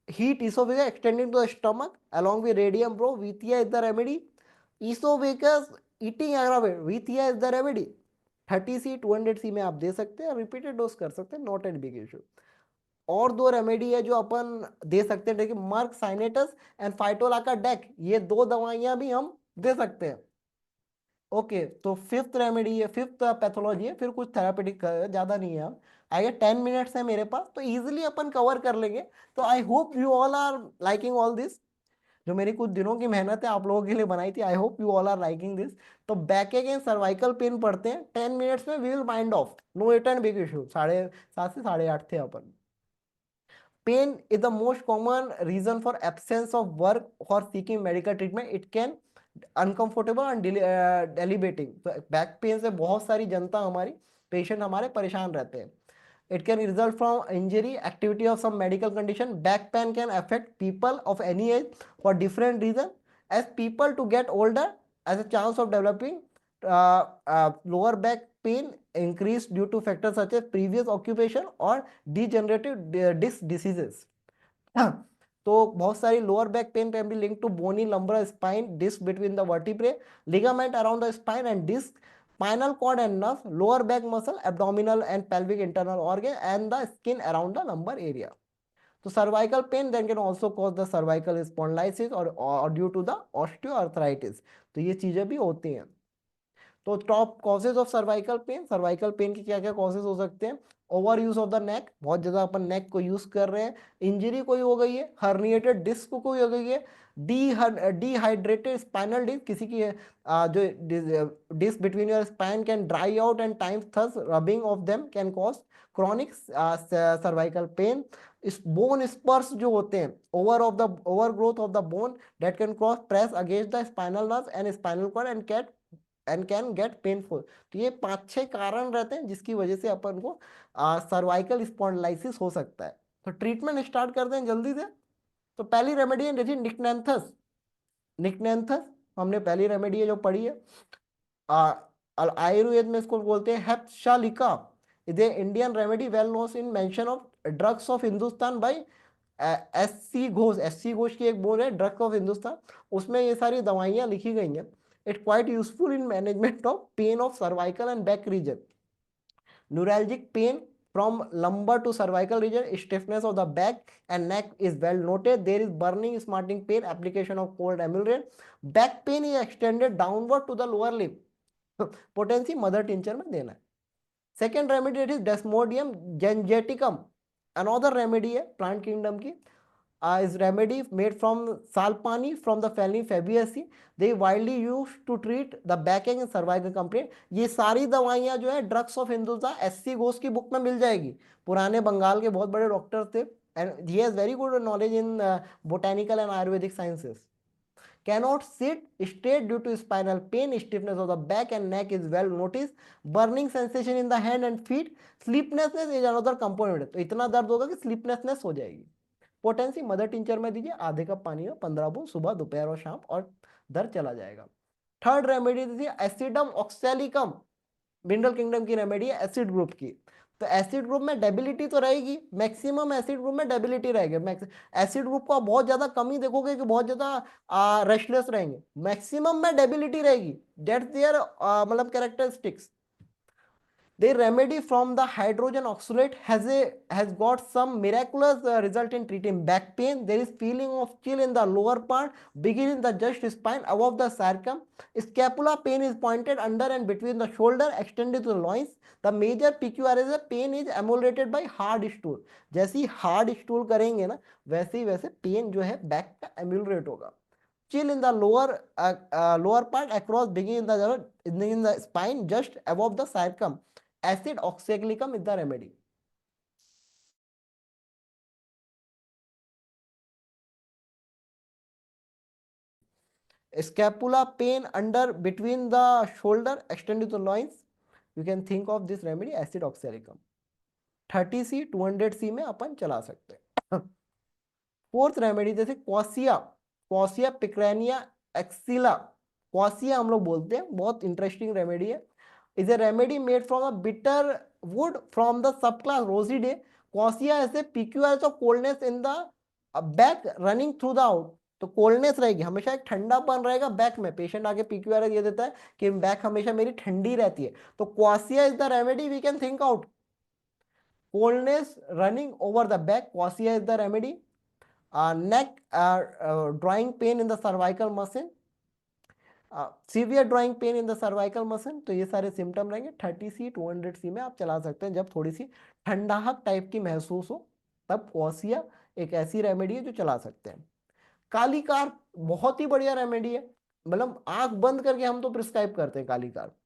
heat esophagus extending to the stomach along with radium bro. Vithia is the remedy. Esophagus eating aggravate. Vithia is the remedy. 30C 200C में आप दे सकते हैं, repeated dose कर सकते हैं, not at big issue. और दो remedy है जो अपन दे सकते हैं, मर्क साइनेटस एंड फाइटोलाका डेक, ये दो दवाइयां भी हम दे सकते हैं. ओके, तो फिफ्थ रेमेडी है, फिफ्थ पैथोलॉजी है, फिर कुछ थेरापेटिक ज्यादा नहीं है. अब आगे 10 मिनट्स है मेरे पास, तो इजीली अपन कवर कर लेंगे. तो I hope you all are liking all this. जो मेरी कुछ दिनों की मेहनत है आप लोगों के लिए बनाई थी, I hope you all are liking this. तो बैक एंड सर्वाइकल पेन पढ़ते हैं 10 मिनट्स में, we will mind off, no it and big issue. 7:30 से 8:30 थे अपन. Pain is the most common reason for absence of work or seeking medical treatment. It can uncomfortable and debilitating. तो back pain से बहुत सारी जनता हमारी, patient हमारे परेशान रहते हैं. It can result from injury, activity of some medical condition. Back pain can affect people of any age for different reasons. As people to get older, as a chance of developing lower back pain increase due to factors such as previous occupation or degenerative disc diseases. तो बहुत सारी lower back pain can be link to bony lumbar spine, disc between the vertebrae, ligament around the spine and disc, spinal cord and nerve, lower back muscle, abdominal and pelvic internal organ, and the skin around the lumbar area. So cervical pain then can also cause the cervical spondylosis or due to the osteoarthritis. तो ये चीजें भी होती हैं. तो top causes of cervical pain के क्या क्या कॉजेज हो सकते हैं? Over use of the neck, बहुत ज्यादा अपन नेक को यूज कर रहे हैं. इंजरी कोई हो गई है, हर्निएटेड डिस्क कोई हो गई है, डिहाइड्रेटेड स्पाइनल डिस्क, किसी की जो disc between your spine can dry out and times thus rubbing off them can cause chronic cervical pain. इस बोन स्पर्स जो होते हैं, over growth of the bone that can cause press against the spinal nerve and spinal cord and can get painful. तो ये 5-6 कारण रहते हैं जिसकी वजह से अपन को सर्वाइकल स्पॉन्डिलाइसिस हो सकता है. तो ट्रीटमेंट स्टार्ट करते हैं जल्दी से. तो पहली रेमेडी है देखिए निकनेंथस. निकनेंथस हमने पहली रेमेडी है जो पढ़ी है, आयुर्वेद में इसको बोलते हैं हेप्शालिका. Is a Indian remedy well known in mention of drugs of Hindustan by S C Ghosh की एक बोल है ड्रग्स ऑफ हिंदुस्तान, उसमें ये सारी दवाइयां लिखी गई हैं. It's quite useful in management of pain of cervical and back region. Neuralgic pain from lumbar to cervical region, stiffness of the back and neck is well noted. There is burning, smarting pain, application of cold emulsion. Back pain is extended downward to the lower lip. Potency mother tincture में देना है. Second remedy is Desmodium gangeticum. Another remedy है plant kingdom की. Is remedy made from salpani from the family Fabaceae. They widely used to treat the backache and cervical complaint. ये सारी दवाइयाँ जो है drugs of Hindustan SC Ghosh की book में मिल जाएगी. पुराने बंगाल के बहुत बड़े डॉक्टर थे and he has very good knowledge in botanical and ayurvedic sciences. Cannot sit straight due to spinal pain, stiffness of the back and neck is well noticed, burning sensation in the hand and feet, sleeplessness is another component. तो इतना दर्द होगा कि sleeplessness हो जाएगी. Potency mother tincture में दीजिए, आधे कप पानी में 15 बूंद सुबह दोपहर और शाम, और दर्द चला जाएगा. थर्ड रेमेडी दीजिए एसिडम ऑक्सैलिकम. मिनरल किंगडम की रेमेडी है एसिड ग्रुप की. तो एसिड ग्रुप में डेबिलिटी तो रहेगी, मैक्सिमम एसिड ग्रुप में डेबिलिटी रहेगी. एसिड ग्रुप को आप बहुत ज्यादा कमी देखोगे कि बहुत ज्यादा रेस्टलेस रहेंगे, मैक्सिमम में डेबिलिटी रहेगी. दैट्स देयर मतलब characteristics. The remedy from the hydrogen oxalate has got some miraculous result in treating back pain. There is feeling of chill in the lower part, beginning the just spine above the sacrum. Scapula pain is pointed under and between the shoulder, extended to the loins. The major peculiarity pain is ameliorated by hard stool. जैसे ही hard stool करेंगे ना, वैसे ही वैसे pain जो है back का ameliorate होगा. Chill in the lower part across, beginning in the spine just above the sacrum. Acid oxalicum is the remedy. Scapula pain under between the shoulder extended to the loins. You can think of this remedy acid oxalicum. 30C 200C में अपन चला सकते हैं. Fourth remedy जैसे quassia picraena excelsa quassia हम लोग बोलते हैं, बहुत इंटरेस्टिंग रेमेडी है। Is a remedy made from a bitter wood from the subclass Rosidae. Quassia ऐसे पीक्यूआरएस of coldness in the back running through the out. तो कोल्डनेस रहेगी, हमेशा एक ठंडापन रहेगा बैक में। पेशेंट आके पीक्यूआरएस ये देता है कि बैक हमेशा मेरी ठंडी रहती है, तो quassia is the remedy we can think out. coldness running over the back, quassia is the remedy. Neck drawing pain in the cervical muscle, severe drawing pen in the cervical muscle. तो ये सारे symptom रहेंगे। 30C 200C में आप चला सकते हैं जब थोड़ी सी ठंडाहट टाइप की महसूस हो, तब क्वासिया एक ऐसी रेमेडी है जो चला सकते हैं। काली कार बहुत ही बढ़िया रेमेडी है, मतलब आंख बंद करके हम तो प्रिस्क्राइब करते हैं। काली car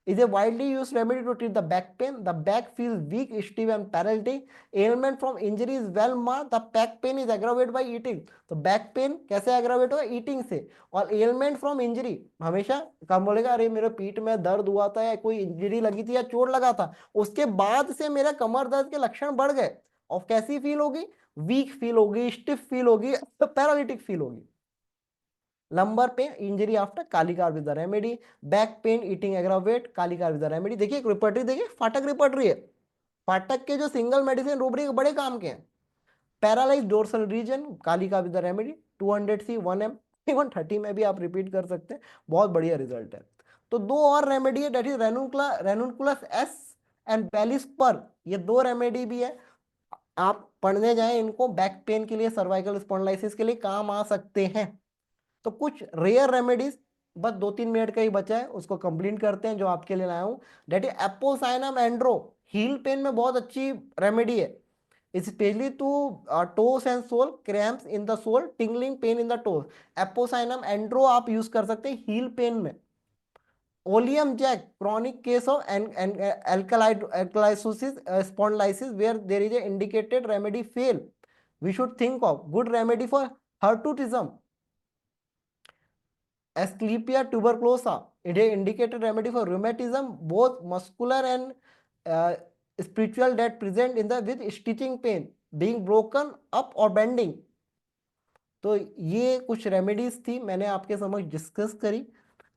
is a widely used remedy to treat the back pain. The back feels weak, stiff and paralytic. Ailment from injury is well marked. The back pain is aggravated by eating. तो back pain कैसे aggravate होगा? Eating से। और element from injury, हमेशा कम बोलेगा अरे मेरे पीठ में दर्द हुआ था या कोई इंजरी लगी थी या चोट लगा था, उसके बाद से मेरा कमर दर्द के लक्षण बढ़ गए। और कैसी फील होगी? वीक फील होगी, स्टिफ फील होगी, पैरालिटिक फील होगी। Lumbar pain injury after Kali carb with the remedy. Back pain eating aggravate, Kali carb with the remedy. देखिए एक रिपर्टरी, देखिए फाटक रिपर्टरी है। फाटक के जो सिंगल मेडिसिन रूब्रिक बड़े काम के हैं। पैरालाइज डोर्सल रीजन, कालिका with the remedy. 200C 1M, even 30 में भी आप रिपीट कर सकते हैं, बहुत बढ़िया रिजल्ट है। तो दो और रेमेडी है, डेट इज रेनुनकुलस एस एंड बेलिस्पर। ये दो रेमेडी भी है, आप पढ़ने जाएं इनको, बैक पेन के लिए, सर्वाइकल स्पॉन्डिलाइसिस के लिए काम आ सकते हैं। तो कुछ रेयर रेमेडीज, बस 2-3 मिनट का ही बचा है, उसको कंप्लीट करते हैं जो आपके लिए लाया हूं। डेट इज एपोसाइनम एंड्रो, हील पेन में बहुत अच्छी रेमेडी है, specially to toes and sole, cramps in the sole, tingling pain in the toes. एपोसाइनम एंड्रो आप यूज कर सकते हैं हील पेन में। ओलियम जैक, chronic case of alkalosis spondylitis where there is a indicated remedy fail, we should think of good remedy for hirsutism. Asclepias tuberculosa, it is indicated remedy for rheumatism, both muscular and uh, spiritual, that present in the with stitching pain, being broken up or bending. तो ये कुछ remedies थी, मैंने आपके समझ discuss करी।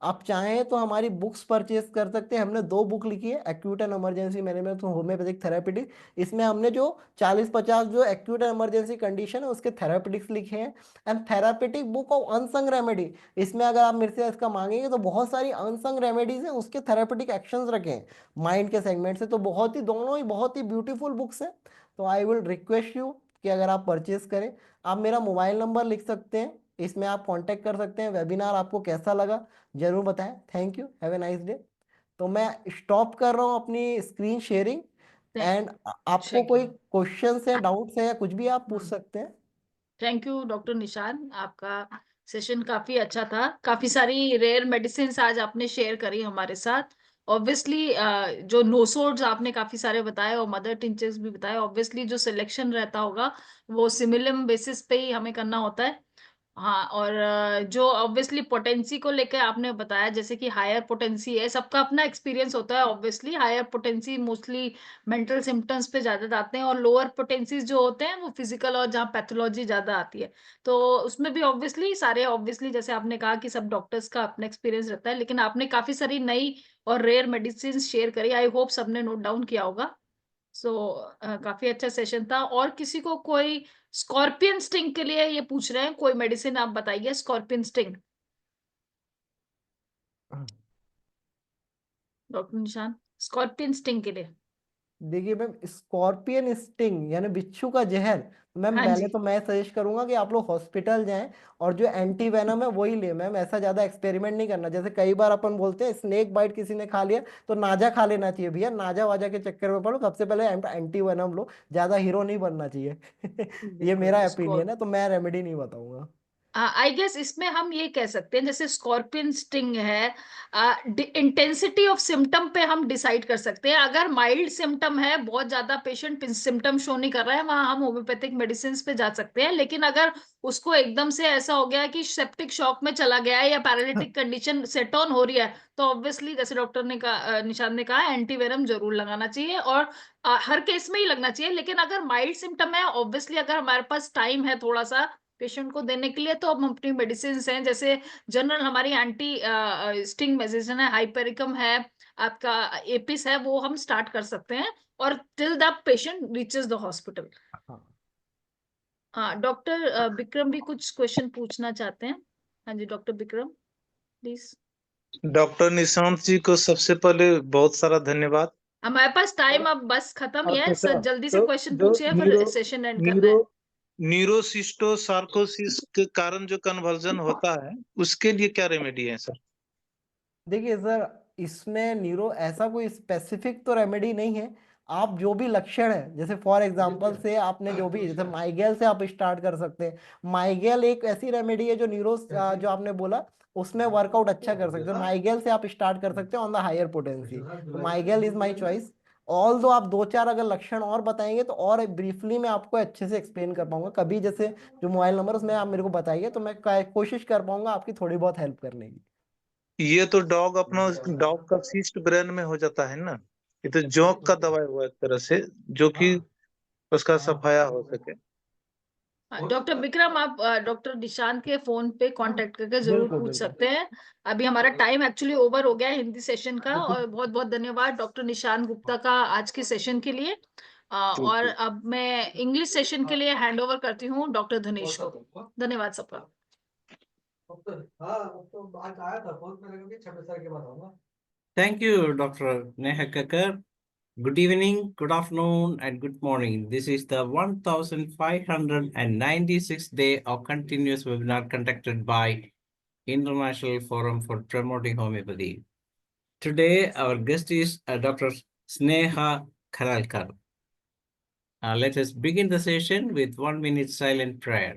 आप चाहें तो हमारी बुक्स परचेज कर सकते हैं। हमने 2 बुक लिखी है, acute and emergency management homeopathic therapeutic. इसमें हमने जो 40-50 जो एक्यूट एंड इमरजेंसी कंडीशन है उसके थेरापेटिक्स लिखे हैं। And therapeutic book of unsung remedy, इसमें अगर आप मेरे से इसका मांगेंगे तो बहुत सारी अनसंग रेमेडीज हैं, उसके थेरापेटिक एक्शंस रखे हैं माइंड के सेगमेंट से। तो बहुत ही, दोनों ही बहुत ही ब्यूटीफुल बुक्स हैं। तो आई विल रिक्वेस्ट यू कि अगर आप परचेज करें, आप मेरा मोबाइल नंबर लिख सकते हैं, इसमें आप कांटेक्ट कर सकते हैं। वेबिनार आपको कैसा लगा जरूर बताएं। Thank you, have a nice day. तो मैं स्टॉप कर रहा हूं अपनी स्क्रीन शेयरिंग। एंड आपको थैंक कोई यू। क्वेश्चंस है, डाउट्स है या कुछ भी आप पूछ सकते हैं। थैंक यू डॉक्टर निशान, आपका सेशन काफी अच्छा था। काफी सारी रेयर मेडिसिन आज आपने शेयर करी हमारे साथ। ऑब्वियसली जो नोसोड्स आपने काफी सारे बताए और मदर टिंचर्स भी बताए। ऑब्वियसली जो सिलेक्शन रहता होगा वो सिमिलम बेसिस पे ही हमें करना होता है। हाँ, और जो ऑब्वियसली पोटेंसी को लेकर आपने बताया, जैसे कि हायर पोटेंसी है, सबका अपना एक्सपीरियंस होता है। Obviously higher potency mostly mental symptoms पे ज्यादा आते हैं, और लोअर पोटेंसीज जो होते हैं वो फिजिकल और जहाँ पैथोलॉजी ज्यादा आती है। तो उसमें भी ऑब्वियसली सारे, ऑब्वियसली जैसे आपने कहा कि सब डॉक्टर्स का अपना एक्सपीरियंस रहता है, लेकिन आपने काफी सारी नई और रेयर मेडिसिन शेयर करी। आई होप सबने नोट डाउन किया होगा। सो काफी अच्छा सेशन था। और किसी को कोई स्कॉर्पियन स्टिंग के लिए ये पूछ रहे हैं, कोई मेडिसिन आप बताइए स्कॉर्पियन स्टिंग, डॉक्टर निशान, स्कॉर्पियन स्टिंग के लिए। देखिए मैम, स्कॉर्पियन स्टिंग यानी बिच्छू का जहर, मैम हाँ पहले जी। तो मैं सजेस्ट करूंगा कि आप लोग हॉस्पिटल जाएं और जो एंटी वेनम है वही ले मैम। ऐसा ज्यादा एक्सपेरिमेंट नहीं करना। जैसे कई बार अपन बोलते हैं स्नेक बाइट किसी ने खा लिया तो नाजा खा लेना चाहिए। भैया नाजा वाजा के चक्कर में पड़ो, सबसे पहले एंटी वेनम लो, ज्यादा हीरो नहीं बनना चाहिए। ये बिल्कुल मेरा स्कॉर्प ओपिनियन है, तो मैं रेमेडी नहीं बताऊंगा। आई गेस इसमें हम ये कह सकते हैं, जैसे स्कॉर्पियन स्टिंग है, इंटेंसिटी ऑफ सिम्टम पे हम डिसाइड कर सकते हैं। अगर माइल्ड सिम्टम है, बहुत ज्यादा पेशेंट सिम्टम शो नहीं कर रहा है, वहां हम होम्योपैथिक मेडिसिन पे जा सकते हैं। लेकिन अगर उसको एकदम से ऐसा हो गया है कि सेप्टिक शॉक में चला गया है या पैरालिटिक कंडीशन सेट ऑन हो रही है, तो ऑब्वियसली जैसे डॉक्टर ने कहा, निशान ने कहा, एंटीवेनम जरूर लगाना चाहिए, और हर केस में ही लगना चाहिए। लेकिन अगर माइल्ड सिम्टम है, ऑब्वियसली अगर हमारे पास टाइम है थोड़ा सा, पेशेंट को देने के लिए तो हम अपनी मेडिसिन हैं, जैसे जनरल हमारी एंटी स्टिंग मेडिसिन है, हाइपेरिकम है, आपका एपिस है, वो हम स्टार्ट कर सकते हैं और till the patient reaches the hospital. हाँ हाँ, डॉक्टर विक्रम भी कुछ क्वेश्चन पूछना चाहते हैं। हाँ जी, doctor Vikram please. Doctor Nishant ji को सबसे पहले बहुत सारा धन्यवाद। हमारे पास टाइम अब बस खत्म ही है, अच्छा, जल्दी से तो क्वेश्चन जो पूछिए, फिर सेशन एंड करना न्यूरो है। न्यूरोसिस्टोसार्कोसिस के कारण जो कन्वर्जन होता है उसके लिए क्या रेमेडी है सर? देखिए सर, इसमें न्यूरो ऐसा कोई स्पेसिफिक तो रेमेडी नहीं है। आप जो भी लक्षण है, जैसे फॉर एग्जांपल से आपने जो भी, जैसे माइग्रेन से आप स्टार्ट कर सकते हैं। माइग्रेन एक ऐसी रेमेडी है जो न्यूरो जो आपने बोला उसमें वर्कआउट अच्छा कर सकते हैं। माइग्रेन से आप स्टार्ट कर सकते हैं ऑन द हायर पोटेंसी। तो migraine is my choice. All दो आप दो चार अगर लक्षण और बताएंगे तो और ब्रीफली मैं आपको अच्छे से एक्सप्लेन कर पाऊंगा। कभी जैसे जो मोबाइल नंबर उसमें आप मेरे को बताइए तो मैं कोशिश कर पाऊंगा आपकी थोड़ी बहुत हेल्प करने की। ये तो डॉग का सिस्ट ब्रेन में हो जाता है ना। ये तो जोंक का दवाई हुआ एक तरह से, जो कि उसका सफाया हो सके। डॉक्टर विक्रम, आप डॉक्टर निशांत के फोन पे कांटेक्ट करके जरूर बिल्कुल पूछ बिल्कुल। सकते हैं। अभी हमारा टाइम एक्चुअली ओवर हो गया है हिंदी सेशन का, और बहुत बहुत धन्यवाद डॉक्टर निशांत गुप्ता का आज के सेशन के लिए। ठीक और है। अब मैं इंग्लिश सेशन के लिए हैंड ओवर करती हूँ डॉक्टर धनेश को। धन्यवाद सबका। Thank you, Dr. Neha Kakkar. Good evening, good afternoon, and good morning. This is the 1596th day of continuous webinar conducted by International Forum for Promoting Homeopathy. Today, our guest is Dr. Sneha Kharalkar. Let us begin the session with 1 minute silent prayer.